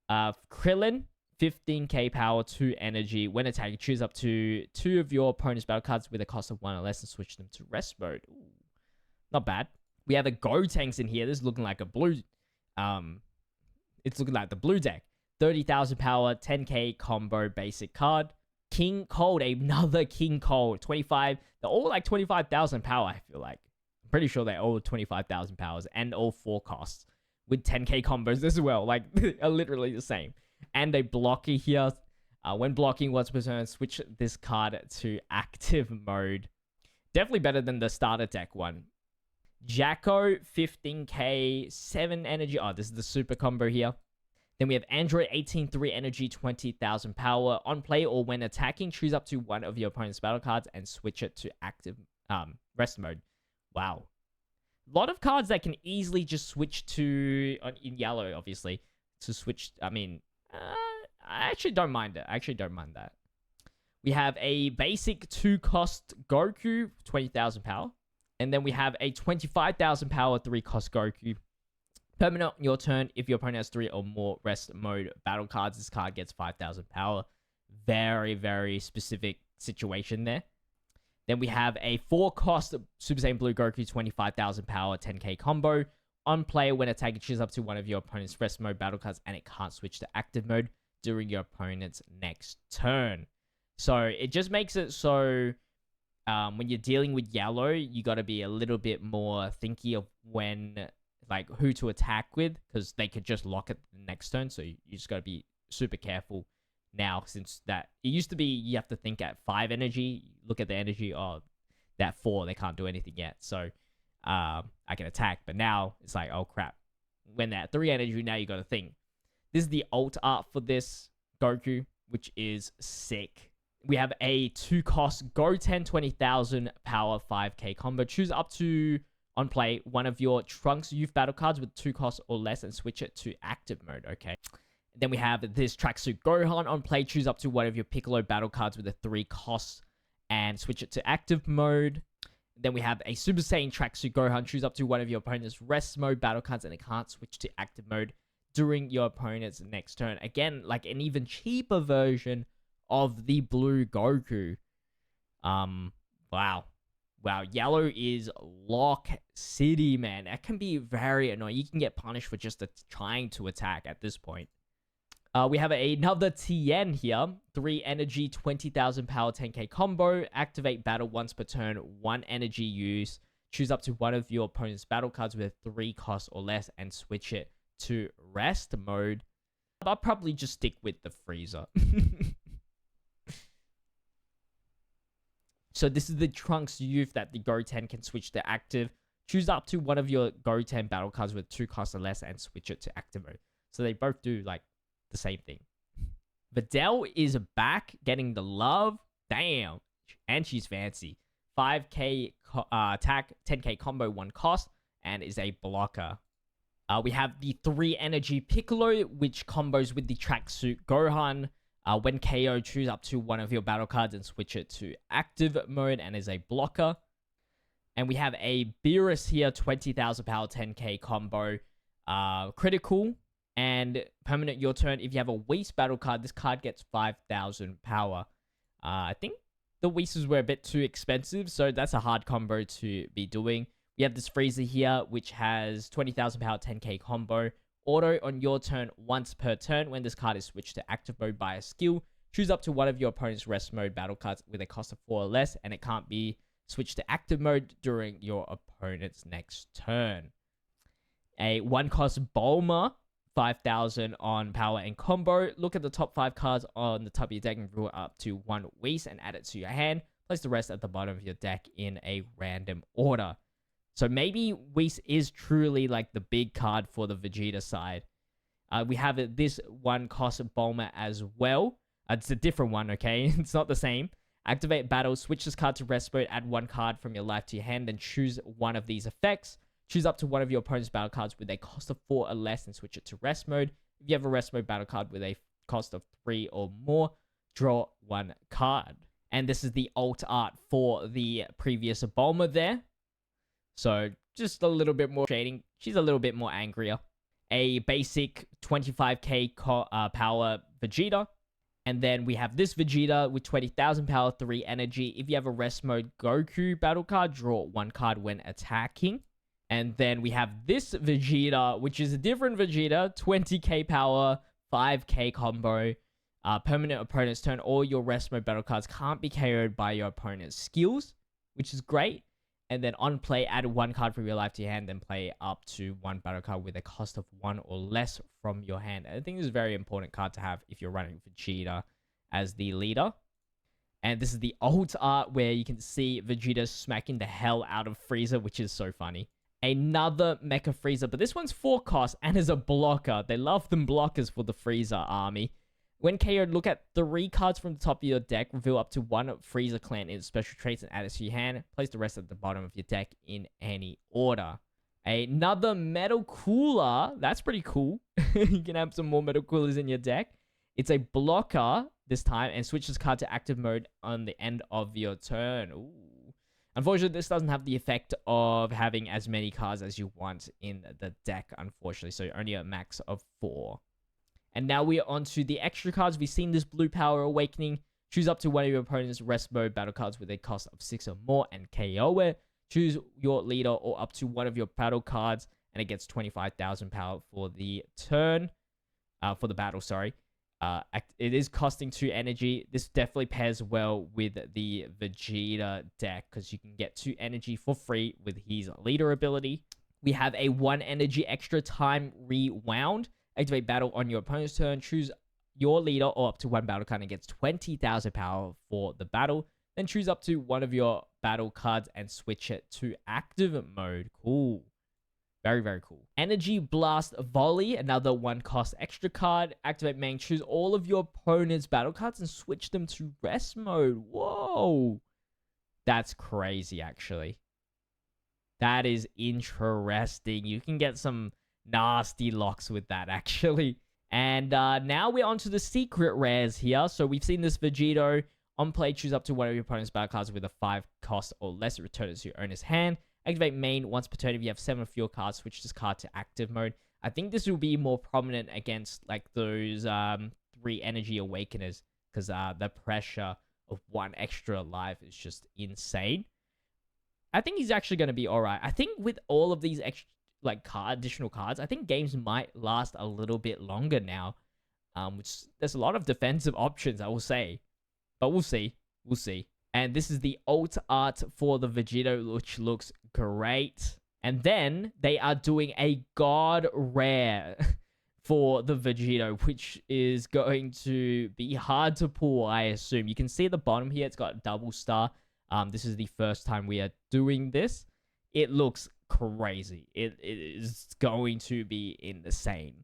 Krillin. 15k power, 2 energy. When attacking, choose up to 2 of your opponent's battle cards with a cost of 1 or less and switch them to rest mode. Ooh, not bad. We have a Gotenks in here. This is looking like a blue... It's looking like the blue deck. 30,000 power, 10k combo basic card. King Cold, another King Cold. 25... They're all like 25,000 power, I feel like. I'm pretty sure they're all 25,000 powers and all 4 costs. With 10k combos as well. Like, are literally the same. And a blocker here. When blocking once per turn, switch this card to active mode. Definitely better than the starter deck one. Jacko, 15k, 7 energy. Oh, this is the super combo here. Then we have Android, 18-3 energy, 20,000 power. On play or when attacking, choose up to 1 of your opponent's battle cards and switch it to active rest mode. Wow. A lot of cards that can easily just switch to... in yellow, obviously. To switch... I actually don't mind it. I actually don't mind that. We have a basic 2-cost Goku, 20,000 power. And then we have a 25,000 power, 3-cost Goku. Permanent on your turn. If your opponent has 3 or more rest mode battle cards, this card gets 5,000 power. Very, very specific situation there. Then we have a 4-cost Super Saiyan Blue Goku, 25,000 power, 10k combo. On play, when attacking, choose up to 1 of your opponent's rest mode battle cards, and it can't switch to active mode during your opponent's next turn. So it just makes it so when you're dealing with yellow, you got to be a little bit more thinky of when, like, who to attack with, because they could just lock it the next turn. So you just got to be super careful now, since that it used to be you have to think at 5 energy, look at the energy, oh, that 4, they can't do anything yet. So I can attack, but now it's like, oh crap, when that 3 energy, now you got to think. This is the alt art for this Goku, which is sick. We have a 2-cost Goten, 20,000 power, 5k combo. Choose up to, on play, 1 of your Trunks youth battle cards with 2 costs or less and switch it to active mode. Okay. Then we have this Tracksuit Gohan. On play, choose up to 1 of your Piccolo battle cards with a 3 costs and switch it to active mode. Then we have a Super Saiyan Tracksuit Gohan. Choose up to 1 of your opponent's rest mode battle cards and it can't switch to active mode during your opponent's next turn. Again, like an even cheaper version of the blue Goku. Wow. Yellow is Lock City, man. That can be very annoying. You can get punished for just trying to attack at this point. We have another Tien here. 3 energy, 20,000 power, 10k combo. Activate battle once per turn. 1 energy use. Choose up to 1 of your opponent's battle cards with 3 costs or less and switch it to rest mode. I'll probably just stick with the Frieza. So this is the Trunks youth that the Goten can switch to active. Choose up to 1 of your Goten battle cards with 2 costs or less and switch it to active mode. So they both do like the same thing. Videl is back, getting the love. Damn. And she's fancy. 5k attack, 10k combo, 1 cost, and is a blocker. We have the 3 energy Piccolo, which combos with the Tracksuit Gohan. When KO, choose up to 1 of your battle cards and switch it to active mode and is a blocker. And we have a Beerus here, 20,000 power, 10k combo, critical, and permanent your turn. If you have a Whis battle card, this card gets 5,000 power. I think the Whis were a bit too expensive, so that's a hard combo to be doing. We have this Frieza here, which has 20,000 power, 10k combo. Auto on your turn once per turn. When this card is switched to active mode by a skill, choose up to 1 of your opponent's rest mode battle cards with a cost of 4 or less, and it can't be switched to active mode during your opponent's next turn. A 1-cost Bulma, 5,000 on power and combo. Look at the top 5 cards on the top of your deck and draw up to 1 Whis and add it to your hand. Place the rest at the bottom of your deck in a random order. So maybe Whis is truly like the big card for the Vegeta side. We have this 1-cost Bulma as well. It's a different one, okay? It's not the same. Activate battle, switch this card to rest mode, add 1 card from your life to your hand, then choose one of these effects. Choose up to one of your opponent's battle cards with a cost of 4 or less and switch it to rest mode. If you have a rest mode battle card with a cost of 3 or more, draw 1 card. And this is the alt art for the previous Bulma there. So just a little bit more shading. She's a little bit more angrier. A basic 25k power Vegeta. And then we have this Vegeta with 20,000 power, 3 energy. If you have a rest mode Goku battle card, draw 1 card when attacking. And then we have this Vegeta, which is a different Vegeta, 20k power, 5k combo. Permanent opponent's turn, all your rest mode battle cards can't be KO'd by your opponent's skills, which is great. And then on play, add 1 card from your life to your hand, then play up to 1 battle card with a cost of 1 or less from your hand. And I think this is a very important card to have if you're running Vegeta as the leader. And this is the alt art where you can see Vegeta smacking the hell out of Frieza, which is so funny. Another Mecha Frieza, but this one's 4 cost and is a blocker. They love them blockers for the Frieza army. When KO'd, look at 3 cards from the top of your deck, reveal up to 1 Frieza clan in special traits and add it to your hand. Place the rest at the bottom of your deck in any order. Another Metal Cooler. That's pretty cool. You can have some more Metal Coolers in your deck. It's a blocker this time and switch this card to active mode on the end of your turn. Ooh. Unfortunately, this doesn't have the effect of having as many cards as you want in the deck, unfortunately. So only a max of 4. And now we are on to the extra cards. We've seen this Blue Power Awakening. Choose up to one of your opponent's rest mode battle cards with a cost of 6 or more and KO it. Choose your leader or up to one of your battle cards, and it gets 25,000 power for the turn. For the battle, sorry. It is costing 2 energy. This definitely pairs well with the Vegeta deck because you can get 2 energy for free with his leader ability. We have a 1 energy extra time rewound. Activate battle on your opponent's turn. Choose your leader or up to 1 battle card and gets 20,000 power for the battle. Then choose up to one of your battle cards and switch it to active mode. Cool. Very, very cool. Energy Blast Volley, another 1 cost extra card. Activate main. Choose all of your opponent's battle cards and switch them to rest mode. Whoa. That's crazy, actually. That is interesting. You can get some nasty locks with that, actually. And now we're on to the secret rares here. So we've seen this Vegito. On play, choose up to one of your opponent's battle cards with a 5 cost or less. Return it to your owner's hand. Activate main once per turn. If you have 7 of your cards, switch this card to active mode. I think this will be more prominent against like those 3 energy awakeners because the pressure of 1 extra life is just insane. I think he's actually going to be alright. I think with all of these extra additional cards, I think games might last a little bit longer now. Which there's a lot of defensive options, I will say. But we'll see. We'll see. And this is the alt art for the Vegito, which looks great. And then they are doing a God Rare for the Vegito, which is going to be hard to pull, I assume. You can see at the bottom here, it's got a double star. This is the first time we are doing this. It looks crazy. It is going to be insane.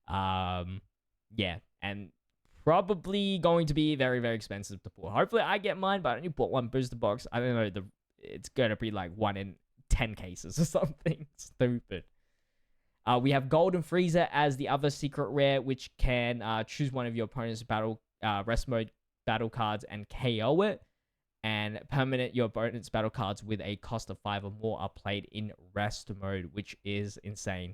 Yeah, and probably going to be very, very expensive to pull. Hopefully I get mine, but I only bought 1 booster box. I don't know, it's gonna be like 1 in 10 cases or something stupid. We have Golden Frieza as the other secret rare, which can choose one of your opponent's rest mode battle cards and KO it. And permanent your opponent's battle cards with a cost of 5 or more are played in rest mode, which is insane.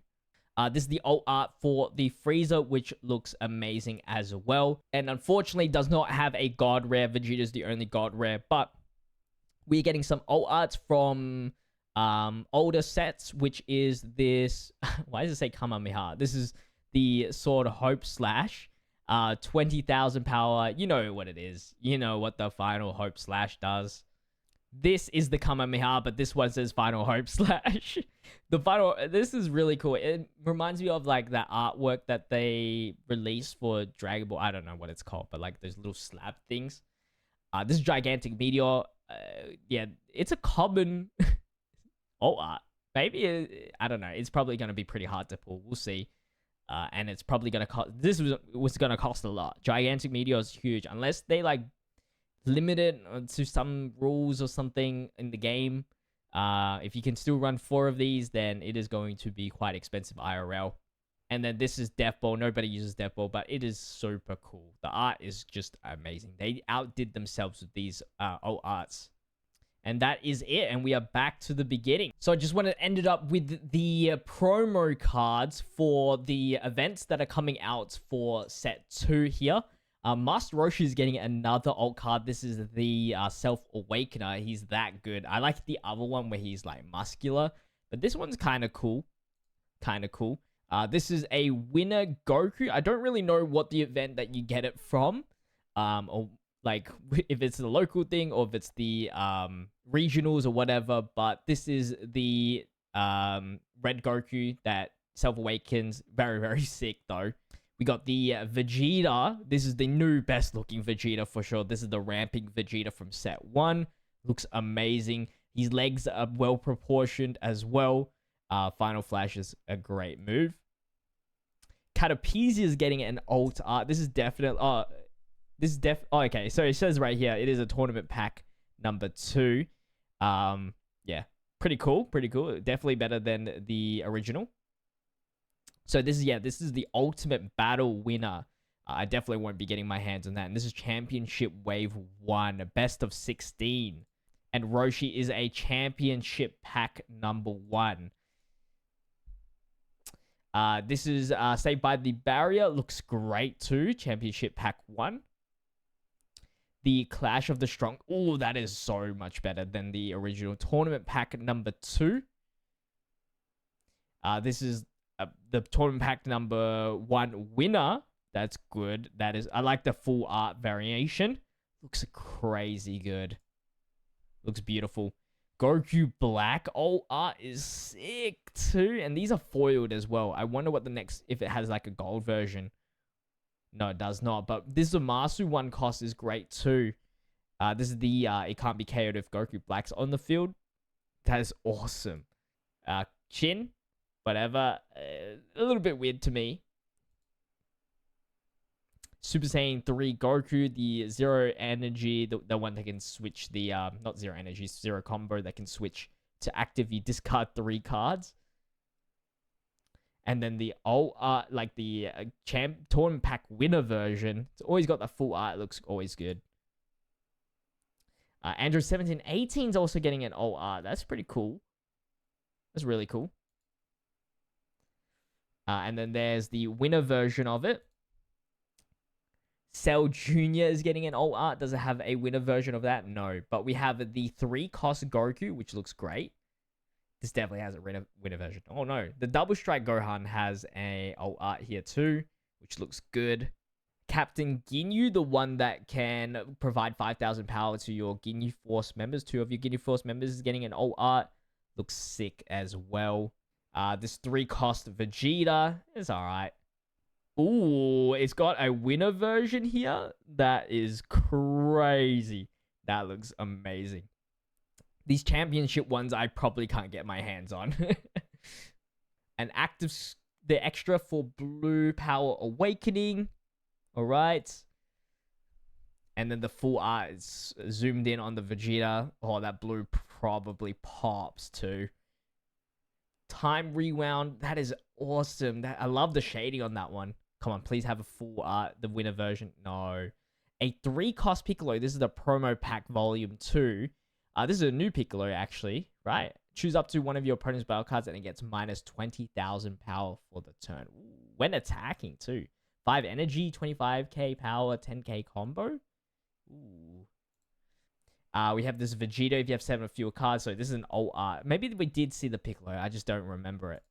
This is the alt art for the Frieza, which looks amazing as well. And unfortunately does not have a God Rare. Vegeta is the only God Rare. But we're getting some alt arts from older sets, which is this... Why does it say Kamehameha? This is the Sword Hope Slash. 20,000 power. You know what it is. You know what the Final Hope Slash does. This is the Kamehameha, but this one says Final Hope Slash. This is really cool. It reminds me of like that artwork that they released for Dragon Ball. I don't know what it's called, but like those little slab things. This is Gigantic Meteor. Yeah, it's a common alt art. Maybe, I don't know. It's probably going to be pretty hard to pull. We'll see. And it's probably going to cost... This was going to cost a lot. Gigantic Meteor is huge. Unless they like limited to some rules or something in the game. If you can still run 4 of these, then it is going to be quite expensive IRL. And then this is Death Ball. Nobody uses Death Ball, but it is super cool. The art is just amazing. They outdid themselves with these old arts. And that is it. And we are back to the beginning. So I just want to end it up with the promo cards for the events that are coming out for set 2 here. Master Roshi is getting another alt card. This is the Self-Awakener. He's that good. I like the other one where he's like muscular, but this one's kind of cool. This is a winner Goku. I don't really know what the event that you get it from, or like if it's the local thing or if it's the regionals or whatever. But this is the red Goku that self-awakens. Very, very sick though. We got the Vegeta. This is the new best looking Vegeta for sure. This is the ramping Vegeta from set 1. Looks amazing. His legs are well proportioned as well. Final Flash is a great move. Catapizia is getting an alt art. This is definitely... oh, okay. So it says right here, it is a tournament pack number 2. Yeah. Pretty cool. Definitely better than the original. So this is the ultimate battle winner. I definitely won't be getting my hands on that. And this is Championship Wave 1, best of 16. And Roshi is a Championship Pack number 1. This is Saved by the Barrier. Looks great too. Championship Pack 1. The Clash of the Strong. Oh, that is so much better than the original Tournament Pack number 2. This is the Tournament Pack number 1 winner. That's good. I like the full art variation. Looks crazy good. Looks beautiful. Goku Black alt art is sick too. And these are foiled as well. I wonder what the next, if it has like a gold version. No, it does not. But this Zamasu 1 cost is great too. This is the it can't be KO'd if Goku Black's on the field. That is awesome. Chin. Whatever. A little bit weird to me. Super Saiyan 3 Goku, the Zero Energy, the one that can switch the, not Zero Energy, Zero Combo that can switch to active, you discard 3 cards. And then the old art, like the Tournament Pack winner version, it's always got the full art, it looks always good. Android 1718 is also getting an old art. That's pretty cool. That's really cool. And then there's the winner version of it. Cell Jr. is getting an alt art. Does it have a winner version of that? No. But we have the 3-cost Goku, which looks great. This definitely has a winner version. Oh, no. The Double Strike Gohan has a alt art here too, which looks good. Captain Ginyu, the one that can provide 5,000 power to your Ginyu Force members. 2 of your Ginyu Force members is getting an alt art. Looks sick as well. This 3-cost Vegeta is alright. Ooh, it's got a winner version here. That is crazy. That looks amazing. These championship ones I probably can't get my hands on. An active, the extra for Blue Power Awakening. Alright. And then the full art is zoomed in on the Vegeta. Oh, that blue probably pops too. Time Rewound. That is awesome. I love the shading on that one. Come on, please have a full art, the winner version. No. A 3-cost Piccolo. This is the promo pack volume 2. This is a new Piccolo, actually, right? Choose up to one of your opponent's battle cards and it gets minus 20,000 power for the turn. Ooh, when attacking, too. 5 energy, 25k power, 10k combo. Ooh. We have this Vegeta if you have 7 or fewer cards. So this is an old art. Maybe we did see the Piccolo. I just don't remember it.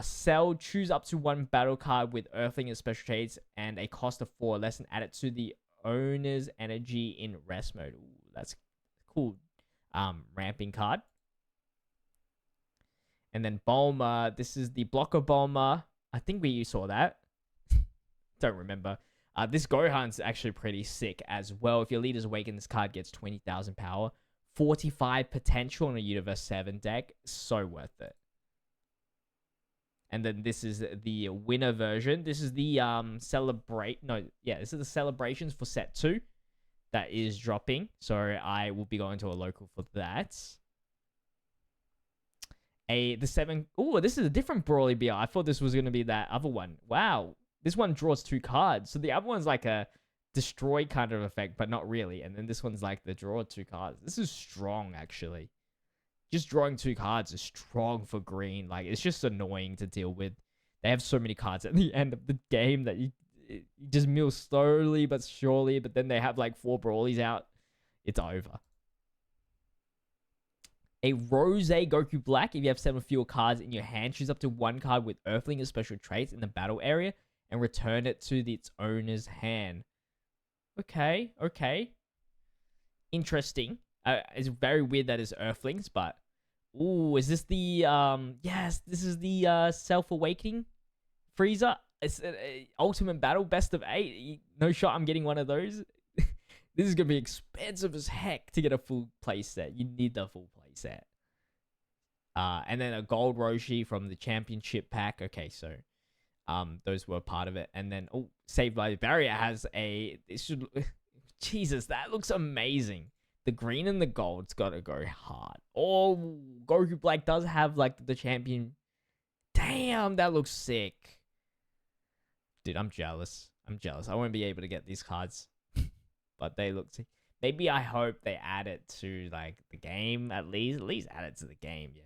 Cell, choose up to 1 battle card with Earthling and special traits and a cost of 4 less and add it to the owner's energy in rest mode. Ooh, that's cool. Ramping card. And then Bulma. This is the Blocker Bulma. I think we saw that. Don't remember. This Gohan's actually pretty sick as well. If your leader's awakened, this card gets 20,000 power. 45 potential on a Universe 7 deck. So worth it. And then this is the winner version. This is the this is the celebrations for set 2 that is dropping. So I will be going to a local for that. The 7. Oh, this is a different Brawly BR. I thought this was going to be that other one. Wow. This one draws 2 cards. So the other one's like a destroy kind of effect, but not really. And then this one's like the draw 2 cards. This is strong, actually. Just drawing 2 cards is strong for green. Like, it's just annoying to deal with. They have so many cards at the end of the game that you just mill slowly but surely. But then they have like 4 Brawlies out. It's over. A Rose Goku Black. If you have 7 fewer cards in your hand, choose up to 1 card with Earthling as special traits in the battle area and return it to its owner's hand. Okay. Interesting. It's very weird that it's Earthlings, but ooh, is this the yes, this is the Self-Awakening Frieza. It's Ultimate Battle Best of 8. No shot I'm getting one of those. This is gonna be expensive as heck to get a full playset. You need the full playset. And then a gold Roshi from the championship pack. Okay, so those were part of it. And then Saved by the Barrier has Jesus, that looks amazing. The green and the gold's gotta go hard. Oh, Goku Black does have like the champion. Damn, that looks sick. Dude, I'm jealous. I won't be able to get these cards. But they look sick. Maybe I hope they add it to like the game at least. At least add it to the game, yeah.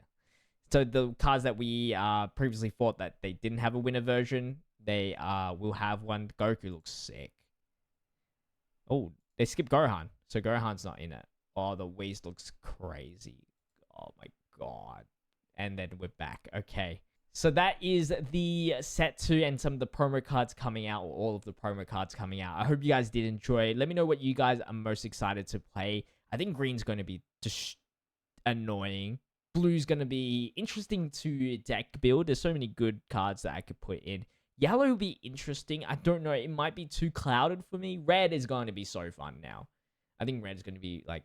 So the cards that we previously thought that they didn't have a winner version, they will have one. Goku looks sick. Oh, they skipped Gohan. So Gohan's not in it. Oh, the Whis looks crazy. Oh my god. And then we're back. Okay. So that is the set 2 and some of the promo cards coming out, or all of the promo cards coming out. I hope you guys did enjoy. Let me know what you guys are most excited to play. I think green's going to be just annoying. Blue's going to be interesting to deck build. There's so many good cards that I could put in. Yellow will be interesting. I don't know. It might be too clouded for me. Red is going to be so fun now. I think red is going to be like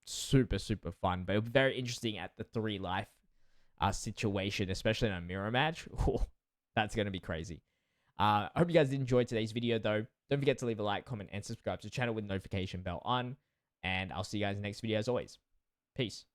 super, super fun. But it'll be very interesting at the 3 life situation, especially in a mirror match. Oh, that's going to be crazy. I hope you guys did enjoy today's video, though. Don't forget to leave a like, comment, and subscribe to the channel with notification bell on. And I'll see you guys in the next video as always. Peace.